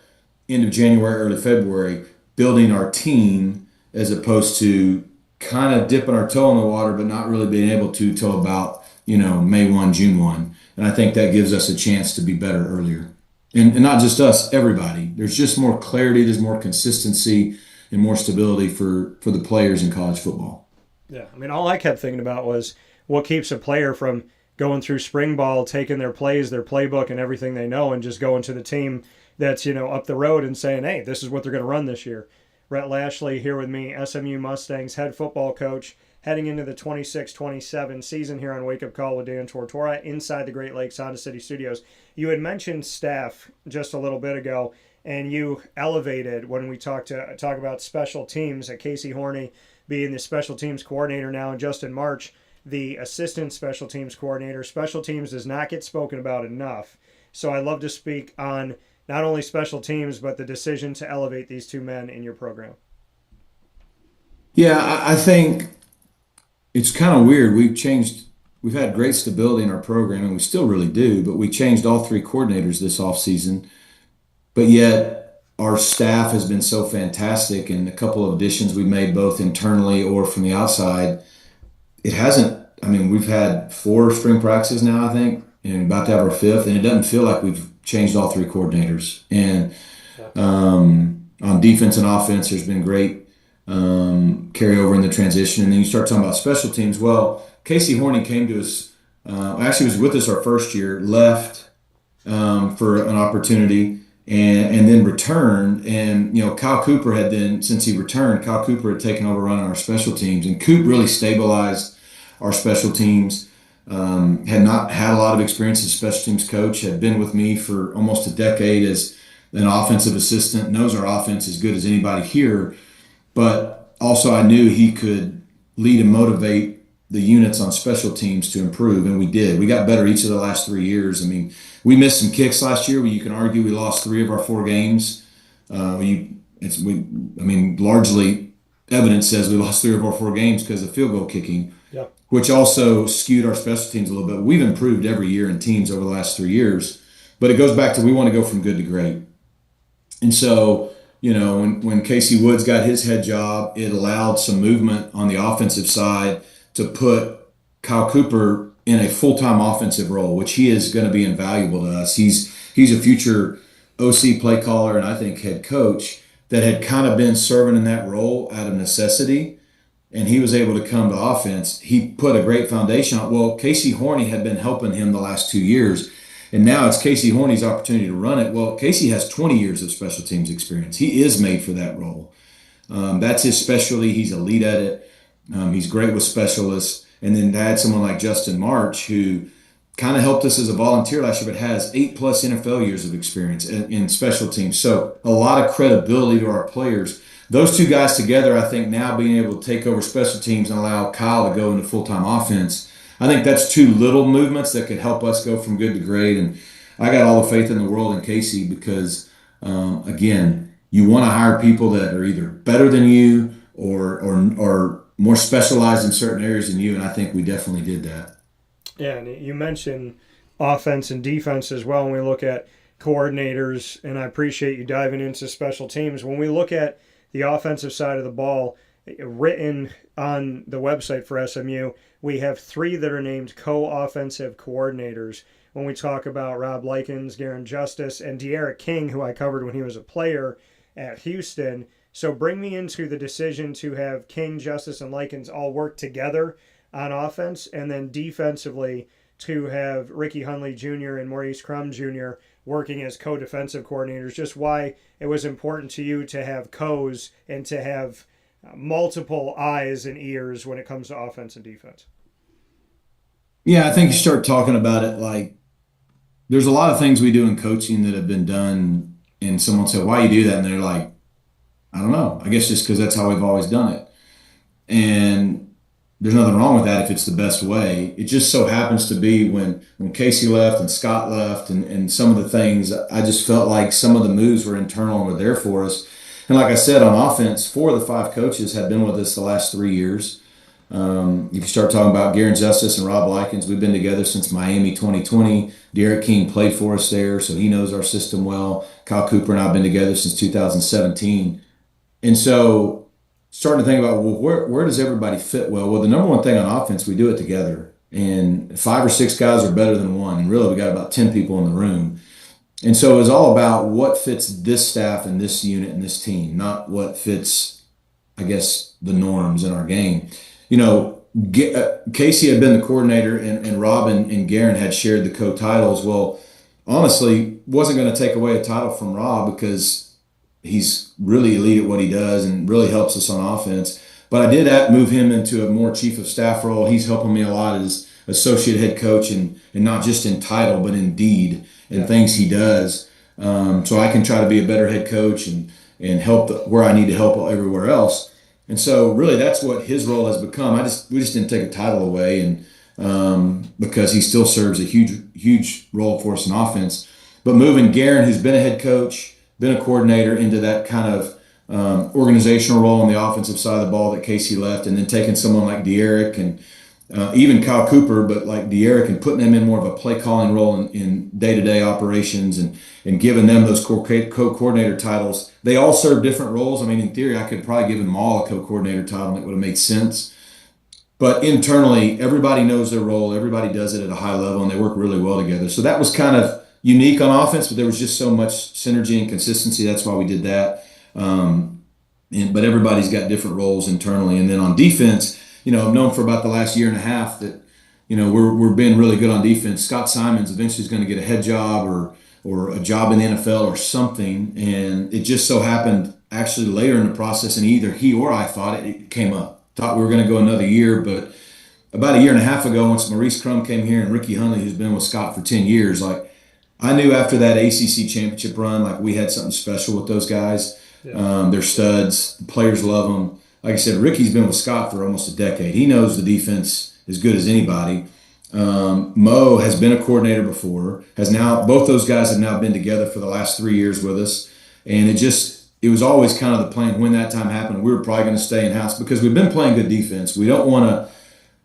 end of January, early February, building our team as opposed to kind of dipping our toe in the water, but not really being able to till about, May 1, June 1. And I think that gives us a chance to be better earlier. And not just us, everybody. There's just more clarity, there's more consistency and more stability for the players in college football. Yeah, I mean, all I kept thinking about was what keeps a player from going through spring ball, taking their plays, their playbook, and everything they know, and just going to the team that's, up the road and saying, hey, this is what they're going to run this year. Rhett Lashlee here with me, SMU Mustangs head football coach, heading into the 26-27 season here on Wake Up Call with Dan Tortora inside the Great Lakes Honda City Studios. You had mentioned staff just a little bit ago, and you elevated when we talk about special teams, at Casey Horney being the special teams coordinator now, and Justin March, the assistant special teams coordinator. Special teams does not get spoken about enough. So I'd love to speak on not only special teams, but the decision to elevate these two men in your program. Yeah, I think it's kind of weird. We've had great stability in our program, and we still really do, but we changed all three coordinators this offseason. But yet our staff has been so fantastic, and a couple of additions we've made both internally or from the outside. It hasn't, we've had 4 spring practices now, I think, and about to have our 5th, and it doesn't feel like we've changed all 3 coordinators. And on defense and offense, there's been great carryover in the transition. And then you start talking about special teams. Well, Casey Horney came to us, actually was with us our first year, left for an opportunity, and then returned. And, Kyle Cooper had then, since he returned, Kyle Cooper had taken over running our special teams. And Coop really stabilized our special teams. Had not had a lot of experience as special teams coach, had been with me for almost a decade as an offensive assistant, knows our offense as good as anybody here. But also I knew he could lead and motivate the units on special teams to improve, and we did. We got better each of the last 3 years. We missed some kicks last year where you can argue we lost 3 of our 4 games. Largely evidence says we lost 3 of our 4 games because of field goal kicking. Yep. Which also skewed our special teams a little bit. We've improved every year in teams over the last 3 years, but it goes back to we want to go from good to great. And so, when Casey Woods got his head job, it allowed some movement on the offensive side to put Kyle Cooper in a full-time offensive role, which he is going to be invaluable to us. He's a future OC play caller and I think head coach that had kind of been serving in that role out of necessity. And he was able to come to offense. He put a great foundation on. Well, Casey Horney had been helping him the last 2 years, and now it's Casey Horney's opportunity to run it. Well, Casey has 20 years of special teams experience. He is made for that role. That's his specialty. He's elite at it. He's great with specialists. And then to add someone like Justin March, who kind of helped us as a volunteer last year, but has 8+ NFL years of experience in special teams. So a lot of credibility to our players. Those 2 guys together, I think now being able to take over special teams and allow Kyle to go into full-time offense, I think that's 2 little movements that could help us go from good to great. And I got all the faith in the world in Casey because, again, you want to hire people that are either better than you or more specialized in certain areas than you, and I think we definitely did that. Yeah, and you mentioned offense and defense as well when we look at coordinators, and I appreciate you diving into special teams. When we look at the offensive side of the ball, written on the website for SMU, we have 3 that are named co-offensive coordinators. When we talk about Rob Likens, Garen Justice, and De'Ara King, who I covered when he was a player at Houston. So bring me into the decision to have King, Justice, and Likens all work together on offense, and then defensively to have Ricky Hunley Jr. and Maurice Crum Jr. working as co-defensive coordinators, just why it was important to you to have co's and to have multiple eyes and ears when it comes to offense and defense. Yeah, I think you start talking about it like there's a lot of things we do in coaching that have been done, and someone said, why you do that? And they're like, I don't know. I guess just because that's how we've always done it. And there's nothing wrong with that if it's the best way. It just so happens to be when Casey left and Scott left and some of the things, I just felt like some of the moves were internal and were there for us. And like I said, on offense, 4 of the 5 coaches have been with us the last 3 years. You can start talking about Garen Justice and Rob Likens. We've been together since Miami 2020. Derek King played for us there, so he knows our system well. Kyle Cooper and I have been together since 2017. And so starting to think about, well, where does everybody fit well? Well, the number one thing on offense, we do it together. And 5 or 6 guys are better than one. And really, we got about 10 people in the room. And so it's all about what fits this staff and this unit and this team, not what fits, I guess, the norms in our game. You know, Casey had been the coordinator, and Rob and Garen had shared the co-titles. Well, honestly, wasn't going to take away a title from Rob because he's really elite at what he does and really helps us on offense. But I did move him into a more chief of staff role. He's helping me a lot as associate head coach, and not just in title, but in deed and things he does. So I can try to be a better head coach and help where I need to help everywhere else. And so really that's what his role has become. We just didn't take a title away, and because he still serves a huge role for us in offense. But moving Garen, who's been a head coach, been a coordinator, into that kind of organizational role on the offensive side of the ball that Casey left, and then taking someone like De'Eric and even Kyle Cooper, but like De'Eric, and putting them in more of a play calling role in day-to-day operations, and giving them those co-coordinator titles. They all serve different roles. I mean, in theory, I could probably give them all a co-coordinator title and it would have made sense. But internally, everybody knows their role. Everybody does it at a high level, and they work really well together. So that was kind of unique on offense, but there was just so much synergy and consistency. That's why we did that. But everybody's got different roles internally. And then on defense, you know, I've known for about the last year and a half that, you know, we're being really good on defense. Scott Simons eventually is going to get a head job or a job in the NFL or something. And it just so happened actually later in the process, and either he or I thought it came up. Thought we were going to go another year, but about a year and a half ago, once Maurice Crum came here and Ricky Hunley, who's been with Scott for 10 years, like, I knew after that ACC championship run, like, we had something special with those guys. Yeah. They're studs. The players love them. Like I said, Ricky's been with Scott for almost a decade. He knows the defense as good as anybody. Mo has been a coordinator before. Both those guys have now been together for the last 3 years with us. And it was always kind of the plan when that time happened. We were probably going to stay in-house because we've been playing good defense. We don't want to,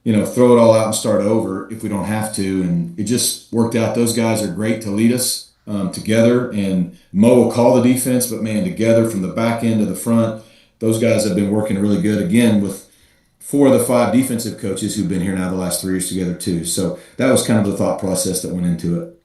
you know, throw it all out and start over if we don't have to. And it just worked out. Those guys are great to lead us together. And Mo will call the defense, but man, together from the back end to the front, those guys have been working really good, again, with 4 of the 5 defensive coaches who've been here now the last 3 years together too. So that was kind of the thought process that went into it.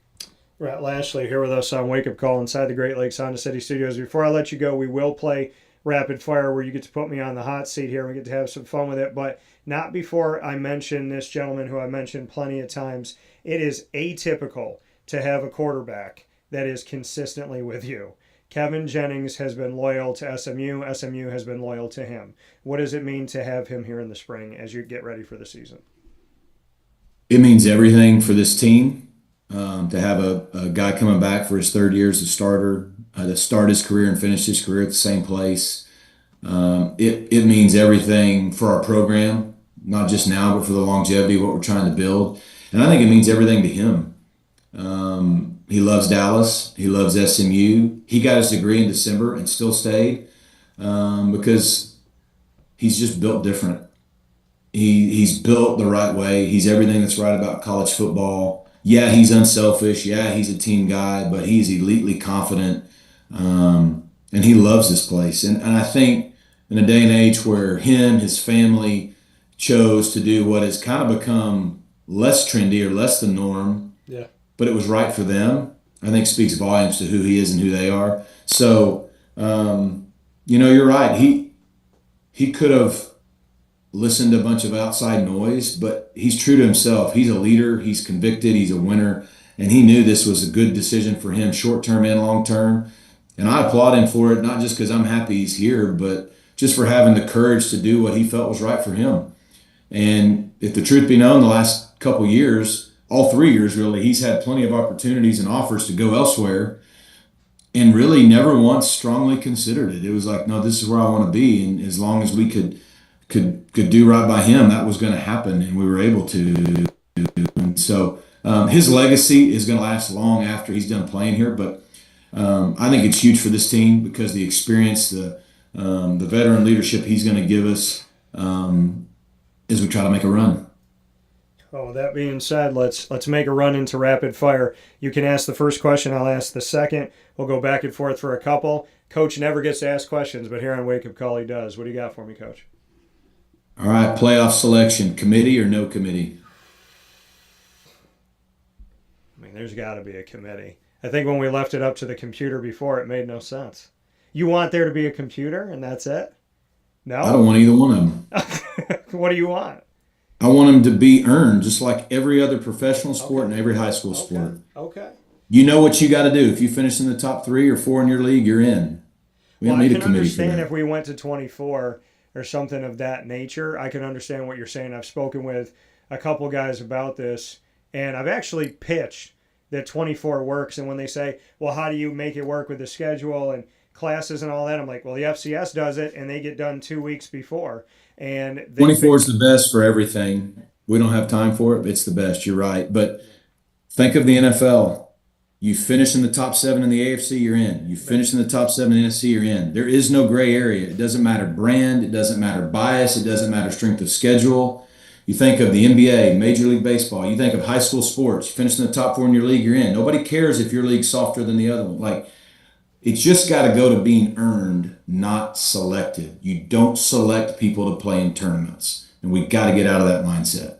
Rhett Lashlee here with us on Wake Up Call inside the Great Lakes Honda City Studios. Before I let you go, we will play Rapid Fire, where you get to put me on the hot seat here and we get to have some fun with it, but not before I mention this gentleman who I mentioned plenty of times. It is atypical to have a quarterback that is consistently with you. Kevin Jennings has been loyal to SMU. SMU has been loyal to him. What does it mean to have him here in the spring as you get ready for the season? It means everything for this team. To have a guy coming back for his 3rd year as a starter, to start his career and finish his career at the same place. It means everything for our program, not just now, but for the longevity of what we're trying to build. And I think it means everything to him. He loves Dallas. He loves SMU. He got his degree in December and still stayed because he's just built different. He's built the right way. He's everything that's right about college football. Yeah, he's unselfish. Yeah, he's a team guy, but he's elitely confident, and he loves this place. And I think in a day and age where his family chose to do what has kind of become less trendy or less the norm, yeah, but it was right for them, I think speaks volumes to who he is and who they are. So, you know, you're right. He could have listened to a bunch of outside noise, but he's true to himself. He's a leader. He's convicted. He's a winner. And he knew this was a good decision for him, short-term and long-term. And I applaud him for it, not just because I'm happy he's here, but just for having the courage to do what he felt was right for him. And if the truth be known, the last couple years, all 3 years really, he's had plenty of opportunities and offers to go elsewhere and really never once strongly considered it. It was like, no, this is where I want to be. And as long as we could do right by him, that was going to happen, and we were able to. And so his legacy is going to last long after he's done playing here. But I think it's huge for this team because the experience, the veteran leadership he's going to give us, as we try to make a run. Oh, that being said, let's make a run into rapid fire. You can ask the first question, I'll ask the second. We'll go back and forth for a couple. Coach never gets to ask questions, but here on Wake Up Call he does. What do you got for me, Coach? All right, playoff selection, committee or no committee? I mean, there's got to be a committee. I think when we left it up to the computer before, it made no sense. You want there to be a computer and that's it? No? I don't want either one of them. What do you want? I want them to be earned, just like every other professional sport and every high school sport. Okay. You know what you got to do. If you finish in the top 3 or 4 in your league, you're in. We don't need a committee for that. I can understand if we went to 24 or something of that nature. I can understand what you're saying. I've spoken with a couple guys about this, and I've actually pitched that 24 works. And when they say, well, how do you make it work with the schedule and classes and all that? I'm like, well, the FCS does it, and they get done 2 weeks before. And 24 is the best for everything. We don't have time for it, but it's the best. You're right. But think of the NFL. You finish in the top 7 in the AFC, you're in. You finish in the top 7 in the NFC, you're in. There is no gray area. It doesn't matter brand. It doesn't matter bias. It doesn't matter strength of schedule. You think of the NBA, Major League Baseball. You think of high school sports. You finish in the top 4 in your league, you're in. Nobody cares if your league's softer than the other one. Like, it's just got to go to being earned, not selected. You don't select people to play in tournaments. And we got to get out of that mindset.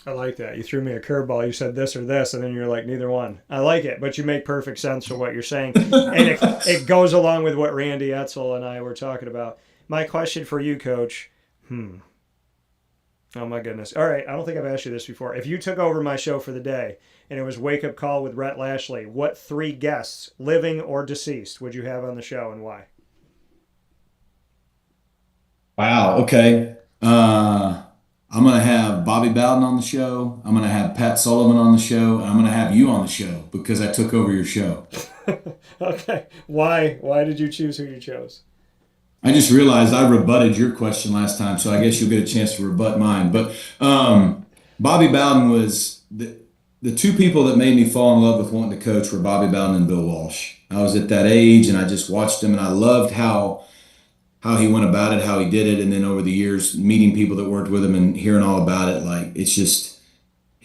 I like that. You threw me a curveball. You said this or this, and then you're like, neither one. I like it, but you make perfect sense for what you're saying. And it goes along with what Randy Etzel and I were talking about. My question for you, Coach. Oh, my goodness. All right, I don't think I've asked you this before. If you took over my show for the day and it was Wake Up Call with Rhett Lashlee, what 3 guests, living or deceased, would you have on the show and why? Wow. Okay. I'm going to have Bobby Bowden on the show. I'm going to have Pat Sullivan on the show. And I'm going to have you on the show because I took over your show. Okay. Why? Why did you choose who you chose? I just realized I rebutted your question last time, so I guess you'll get a chance to rebut mine. But Bobby Bowden was the 2 people that made me fall in love with wanting to coach were Bobby Bowden and Bill Walsh. I was at that age, and I just watched him, and I loved how he went about it, how he did it, and then over the years, meeting people that worked with him and hearing all about it, like it's just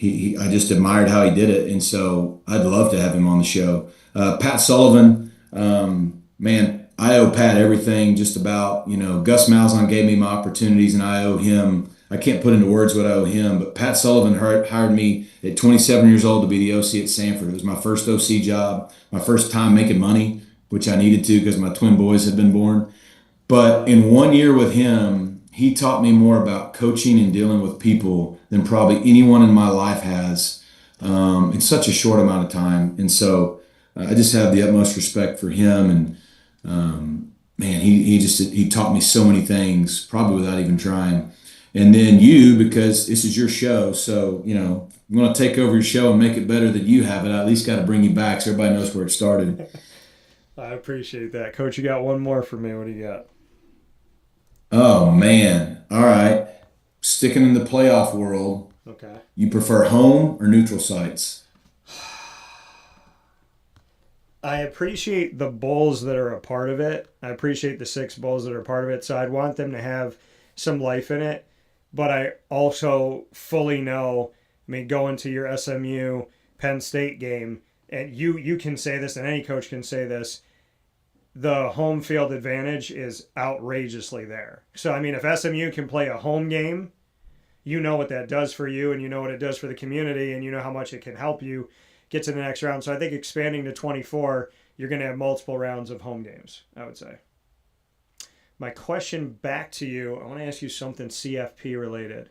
I just admired how he did it, and so I'd love to have him on the show. Pat Sullivan, man. I owe Pat everything just about, Gus Malzahn gave me my opportunities and I owe him, I can't put into words what I owe him, but Pat Sullivan hired me at 27 years old to be the OC at Sanford. It was my first OC job, my first time making money, which I needed to because my twin boys had been born. But in 1 year with him, he taught me more about coaching and dealing with people than probably anyone in my life has in such a short amount of time. And so I just have the utmost respect for him, and man, he taught me so many things, probably without even trying. And then you, because this is your show, so I'm going to take over your show and make it better than you have it. I at least got to bring you back so everybody knows where it started. I appreciate that, Coach. You got one more for me. What do you got? Oh man! All right, sticking in the playoff world. Okay. You prefer home or neutral sites? I appreciate the bowls that are a part of it. I appreciate the 6 bowls that are a part of it. So I'd want them to have some life in it. But I also fully know, going to your SMU Penn State game, and you can say this, and any coach can say this, the home field advantage is outrageously there. So, if SMU can play a home game, you know what that does for you, and you know what it does for the community, and you know how much it can help you get to the next round. So I think expanding to 24, you're going to have multiple rounds of home games, I would say. My question back to you, I want to ask you something CFP related.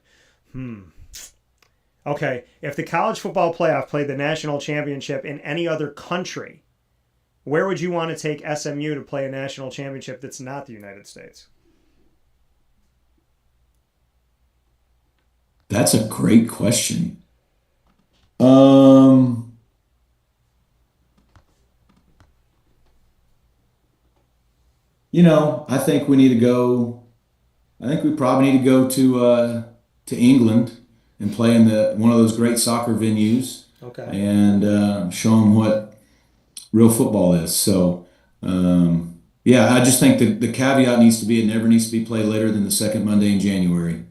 Okay, if the college football playoff played the national championship in any other country, where would you want to take SMU to play a national championship that's not the United States? That's a great question. I think we need to go. I think we probably need to go to England and play in one of those great soccer venues. Okay. And show them what real football is. So, I just think the caveat needs to be it never needs to be played later than the second Monday in January.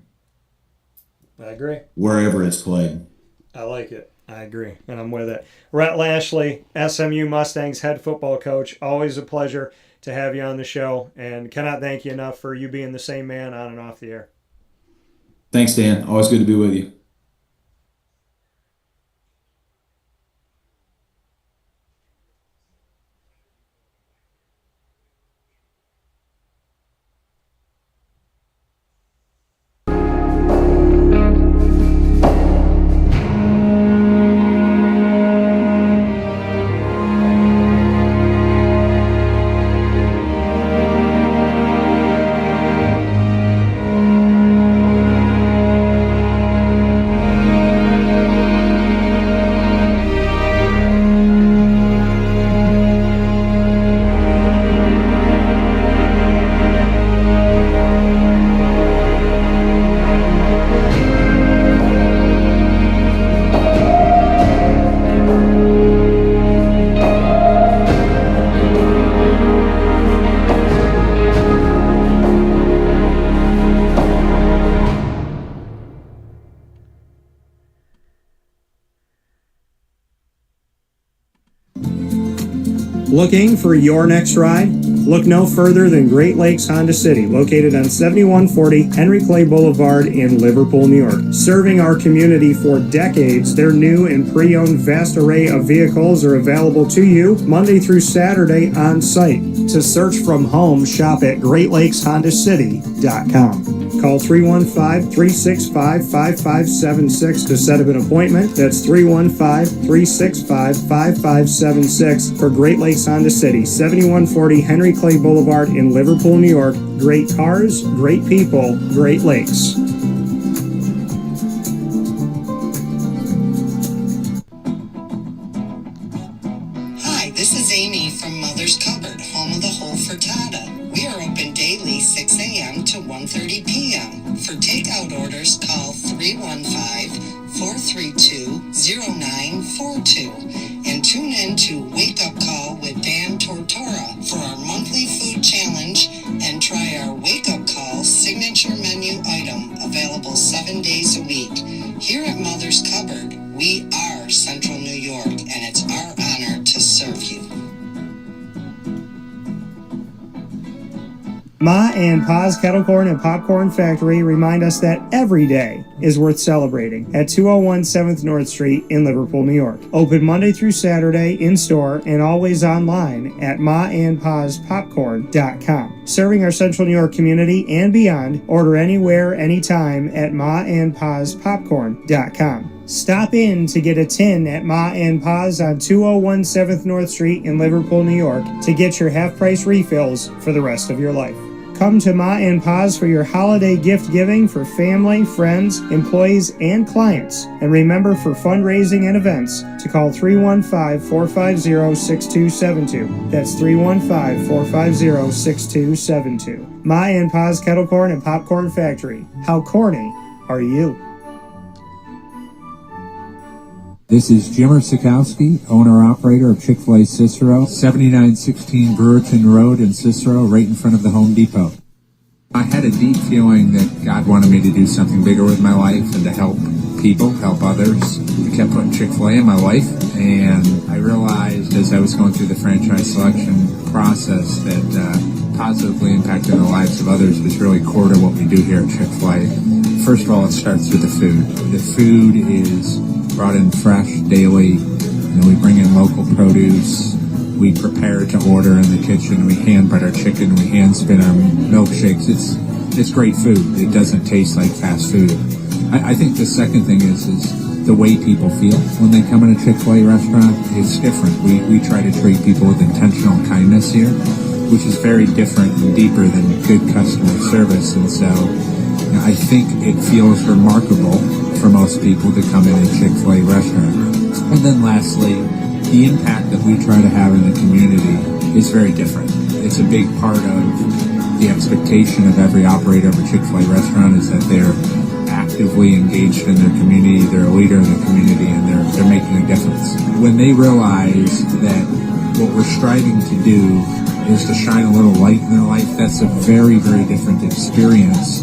I agree. wherever it's played. I like it. I agree, and I'm with it. Rhett Lashlee, SMU Mustangs head football coach. Always a pleasure to have you on the show, and cannot thank you enough for you being the same man on and off the air. Thanks, Dan. Always good to be with you. Looking for your next ride? Look no further than Great Lakes Honda City, located on 7140 Henry Clay Boulevard in Liverpool, New York. Serving our community for decades, their new and pre-owned vast array of vehicles are available to you Monday through Saturday on site. To search from home, shop at GreatLakesHondaCity.com. Call 315-365-5576 to set up an appointment. That's 315-365-5576 for Great Lakes Honda City, 7140 Henry Clay Boulevard in Liverpool, New York. Great cars, great people, Great Lakes. Hi, this is Amy from Mother's Cupboard, home of the whole frittata. We are open daily 6 a.m. to 1:30 p.m. For takeout orders, call 315-432-0942 and tune in to Wake Up Call with Dan Tortora for our monthly food challenge and try our Wake Up Call signature menu item available 7 days a week. Here at Mother's Cupboard, we are Central New York, and it's our honor to serve you. Ma and Pa's Kettle Corn and Popcorn Factory remind us that every day is worth celebrating at 201 7th North Street in Liverpool, New York. Open Monday through Saturday in-store and always online at maandpaspopcorn.com. Serving our Central New York community and beyond, order anywhere, anytime at maandpaspopcorn.com. Stop in to get a tin at Ma and Pa's on 201 7th North Street in Liverpool, New York to get your half-price refills for the rest of your life. Come to Ma and Pa's for your holiday gift giving for family, friends, employees, and clients. And remember, for fundraising and events, to call 315-450-6272. That's 315-450-6272. Ma and Pa's Kettle Corn and Popcorn Factory. How corny are you? This is Jimmer Sikowski, owner-operator of Chick-fil-A Cicero, 7916 Brewerton Road in Cicero, right in front of the Home Depot. I had a deep feeling that God wanted me to do something bigger with my life and to help people, help others. I kept putting Chick-fil-A in my life, and I realized as I was going through the franchise selection process that positively impacting the lives of others was really core to what we do here at Chick-fil-A. First of all, it starts with the food. The food is brought in fresh daily. We bring in local produce. We prepare to order in the kitchen. We hand bread our chicken. We hand spin our milkshakes. It's great food. It doesn't taste like fast food. I think the second thing is the way people feel when they come in a Chick-fil-A restaurant. It's different. We try to treat people with intentional kindness here, which is very different and deeper than good customer service. And so I think it feels remarkable for most people to come in a Chick-fil-A restaurant. And then lastly, the impact that we try to have in the community is very different. It's a big part of the expectation of every operator of a Chick-fil-A restaurant is that they're actively engaged in their community, they're a leader in the community, and they're making a difference. When they realize that what we're striving to do is to shine a little light in their life. That's a very, very different experience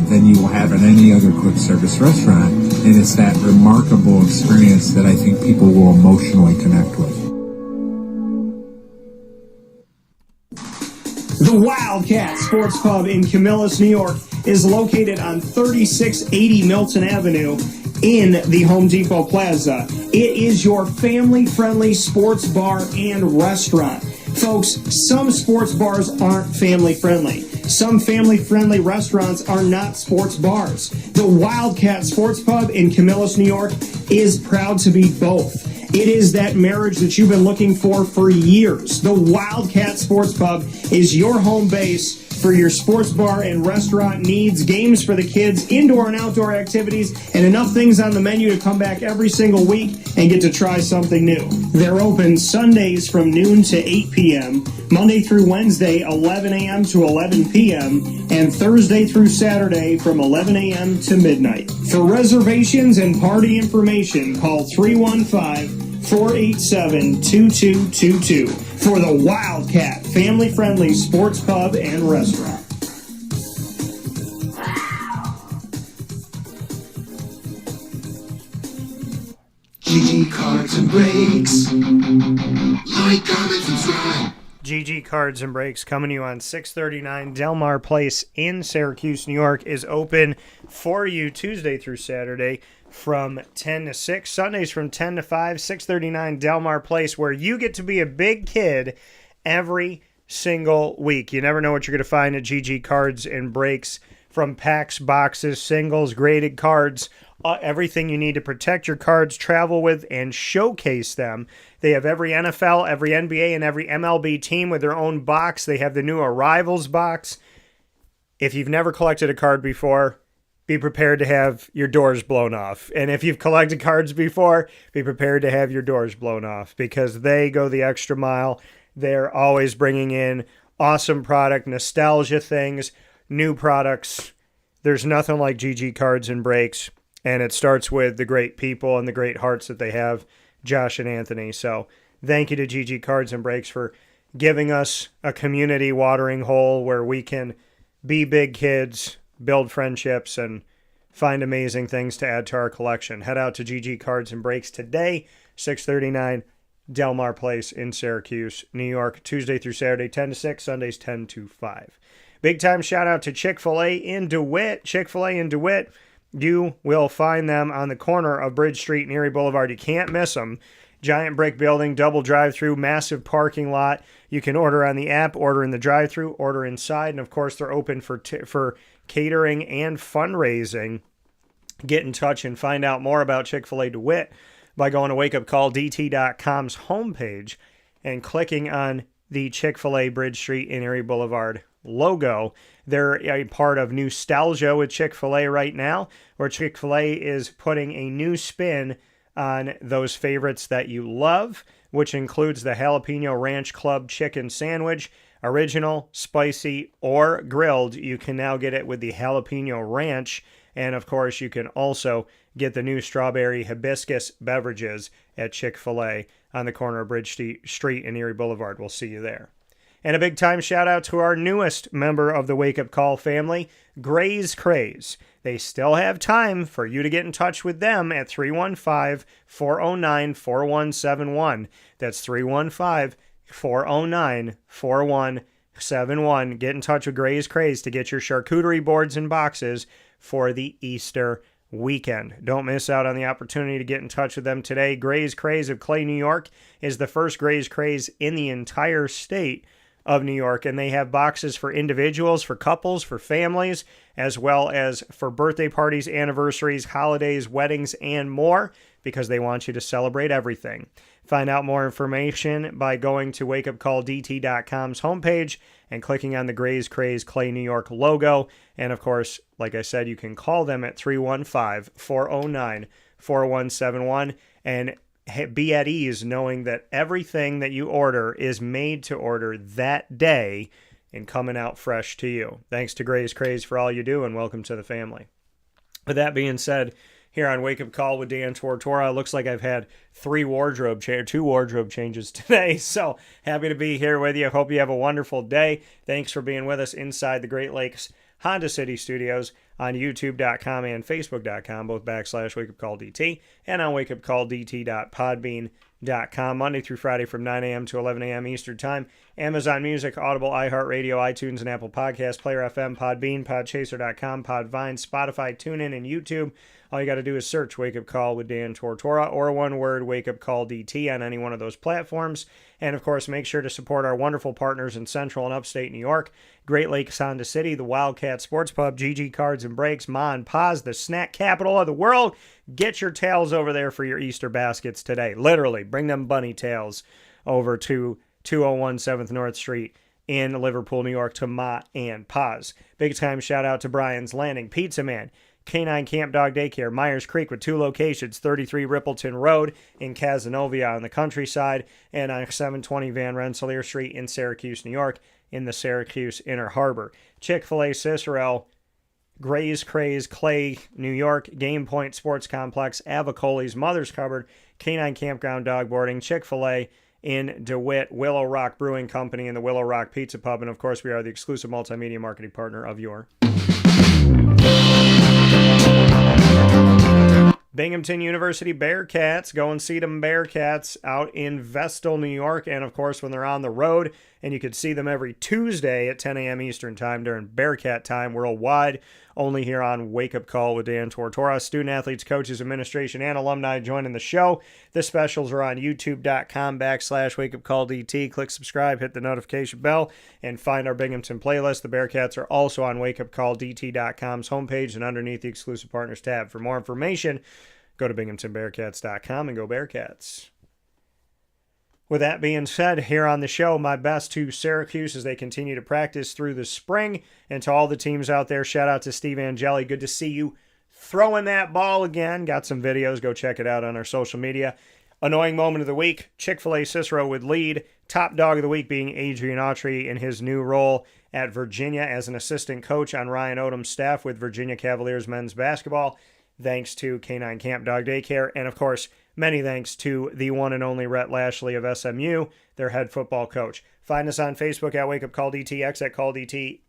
than you will have in any other quick service restaurant. And it's that remarkable experience that I think people will emotionally connect with. The Wildcat Sports Pub in Camillus, New York is located on 3680 Milton Avenue in the Home Depot Plaza. It is your family-friendly sports bar and restaurant. Folks, some sports bars aren't family-friendly. Some family-friendly restaurants are not sports bars. The Wildcat Sports Pub in Camillus, New York is proud to be both. It is that marriage that you've been looking for years. The Wildcat Sports Pub is your home base for your sports bar and restaurant needs, games for the kids, indoor and outdoor activities, and enough things on the menu to come back every single week and get to try something new. They're open Sundays from noon to 8 p.m., Monday through Wednesday, 11 a.m. to 11 p.m., and Thursday through Saturday from 11 a.m. to midnight. For reservations and party information, call 315-487-2222 for the Wildcat family-friendly sports pub and restaurant. GG Cards and Breaks. Like, comment, subscribe. GG Cards and Breaks coming to you on 639 Delmar Place in Syracuse, New York is open for you Tuesday through Saturday from 10 to 6, Sundays from 10 to 5, 639 Delmar Place, where you get to be a big kid every single week. You never know what you're going to find at GG Cards and Breaks, from packs, boxes, singles, graded cards, everything you need to protect your cards, travel with, and showcase them. They have every NFL, every NBA, and every MLB team with their own box. They have the new Arrivals box. If you've never collected a card before, be prepared to have your doors blown off. And if you've collected cards before, be prepared to have your doors blown off, because they go the extra mile. They're always bringing in awesome product, nostalgia things, new products. There's nothing like GG Cards and Breaks. And it starts with the great people and the great hearts that they have, Josh and Anthony. So thank you to GG Cards and Breaks for giving us a community watering hole where we can be big kids, build friendships, and find amazing things to add to our collection. Head out to GG Cards and Breaks today, 639 Delmar Place in Syracuse, New York, Tuesday through Saturday, 10 to 6, Sundays 10 to 5. Big time shout out to Chick-fil-A in DeWitt. Chick-fil-A in DeWitt. You will find them on the corner of Bridge Street and Erie Boulevard. You can't miss them. Giant brick building, double drive-through, massive parking lot. You can order on the app, order in the drive-through, order inside. And, of course, they're open for catering and fundraising. Get in touch and find out more about Chick-fil-A DeWitt by going to wakeupcalldt.com's homepage and clicking on the Chick-fil-A Bridge Street and Erie Boulevard logo. They're a part of Nostalgia with Chick-fil-A right now, where Chick-fil-A is putting a new spin on those favorites that you love, which includes the Jalapeno Ranch Club Chicken Sandwich, original, spicy, or grilled. You can now get it with the Jalapeno Ranch, and of course you can also get the new Strawberry Hibiscus beverages at Chick-fil-A on the corner of Bridge Street and Erie Boulevard. We'll see you there. And a big time shout out to our newest member of the Wake Up Call family, Gray's Craze. They still have time for you to get in touch with them at 315-409-4171. That's 315-409-4171. Get in touch with Gray's Craze to get your charcuterie boards and boxes for the Easter weekend. Don't miss out on the opportunity to get in touch with them today. Gray's Craze of Clay, New York is the first Gray's Craze in the entire state of New York, and they have boxes for individuals, for couples, for families, as well as for birthday parties, anniversaries, holidays, weddings, and more, because they want you to celebrate everything. Find out more information by going to wakeupcalldt.com's homepage and clicking on the Gray's Craze Clay, New York logo. And of course, like I said, you can call them at 315-409-4171 and be at ease knowing that everything that you order is made to order that day and coming out fresh to you. Thanks to Gray's Craze for all you do, and welcome to the family. With that being said, here on Wake Up Call with Dan Tortora. Looks like I've had two wardrobe changes today, so happy to be here with you. Hope you have a wonderful day. Thanks for being with us inside the Great Lakes Honda City Studios on youtube.com and facebook.com, both /wakeupcalldt, and on wakeupcalldt.podbean.com, Monday through Friday from 9 a.m. to 11 a.m. Eastern Time. Amazon Music, Audible, iHeartRadio, iTunes, and Apple Podcasts, Player FM, Podbean, Podchaser.com, Podvine, Spotify, TuneIn, and YouTube. All you got to do is search Wake Up Call with Dan Tortora, or one word, Wake Up Call DT, on any one of those platforms. And of course, make sure to support our wonderful partners in Central and Upstate New York: Great Lakes Honda City, the Wildcat Sports Pub, GG Cards and Breaks, Ma and Pa's, the snack capital of the world. Get your tails over there for your Easter baskets today. Literally, bring them bunny tails over to 201 7th North Street in Liverpool, New York, to Ma and Pa's. Big time shout out to Brian's Landing, Pizza Man, K-9 Kamp Dog Daycare, Myers Creek with 2 locations, 33 Rippleton Road in Cazenovia on the countryside, and on 720 Van Rensselaer Street in Syracuse, New York, in the Syracuse Inner Harbor. Chick-fil-A Cicero, Gray's Craze, Clay, New York, Game Point Sports Complex, Avicoli's Mother's Cupboard, K-9 Campground Dog Boarding, Chick-fil-A in DeWitt, Willow Rock Brewing Company, and the Willow Rock Pizza Pub. And of course, we are the exclusive multimedia marketing partner of your Binghamton University Bearcats. Go and see them Bearcats out in Vestal, New York. And of course, when they're on the road, and you could see them every Tuesday at 10 a.m. Eastern Time during Bearcat Time worldwide, only here on Wake Up Call with Dan Tortora. Student athletes, coaches, administration, and alumni joining the show. The specials are on youtube.com/wakeupcalldt. Click subscribe, hit the notification bell, and find our Binghamton playlist. The Bearcats are also on wakeupcalldt.com's homepage and underneath the exclusive partners tab. For more information, go to binghamtonbearcats.com and go Bearcats. With that being said, here on the show, my best to Syracuse as they continue to practice through the spring. And to all the teams out there, shout out to Steve Angeli. Good to see you throwing that ball again. Got some videos. Go check it out on our social media. Annoying moment of the week, Chick-fil-A Cicero would lead. Top dog of the week being Adrian Autry in his new role at Virginia as an assistant coach on Ryan Odom's staff with Virginia Cavaliers men's basketball. Thanks to K-9 Kamp Dog Daycare. And of course, many thanks to the one and only Rhett Lashlee of SMU, their head football coach. Find us on Facebook at Wake Up Call DT, X at Call DT,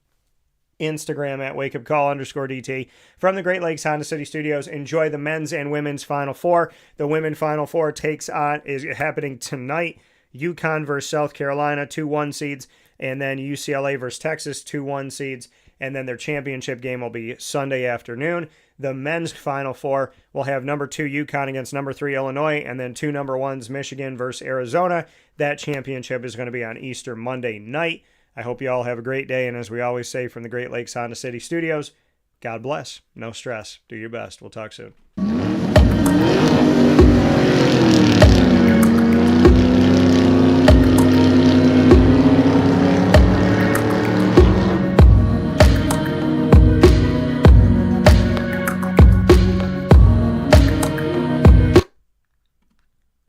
Instagram at Wake Up Call _DT. From the Great Lakes Honda City Studios, enjoy the men's and women's Final Four. The women's Final Four is happening tonight. UConn versus South Carolina, 2-1 seeds, and then UCLA versus Texas, 2-1 seeds. And then their championship game will be Sunday afternoon. The men's Final Four will have number 2 UConn against number 3 Illinois, and then 2 number 1s Michigan versus Arizona. That championship is going to be on Easter Monday night. I hope you all have a great day, and as we always say from the Great Lakes Honda City Studios, God bless, no stress, do your best. We'll talk soon.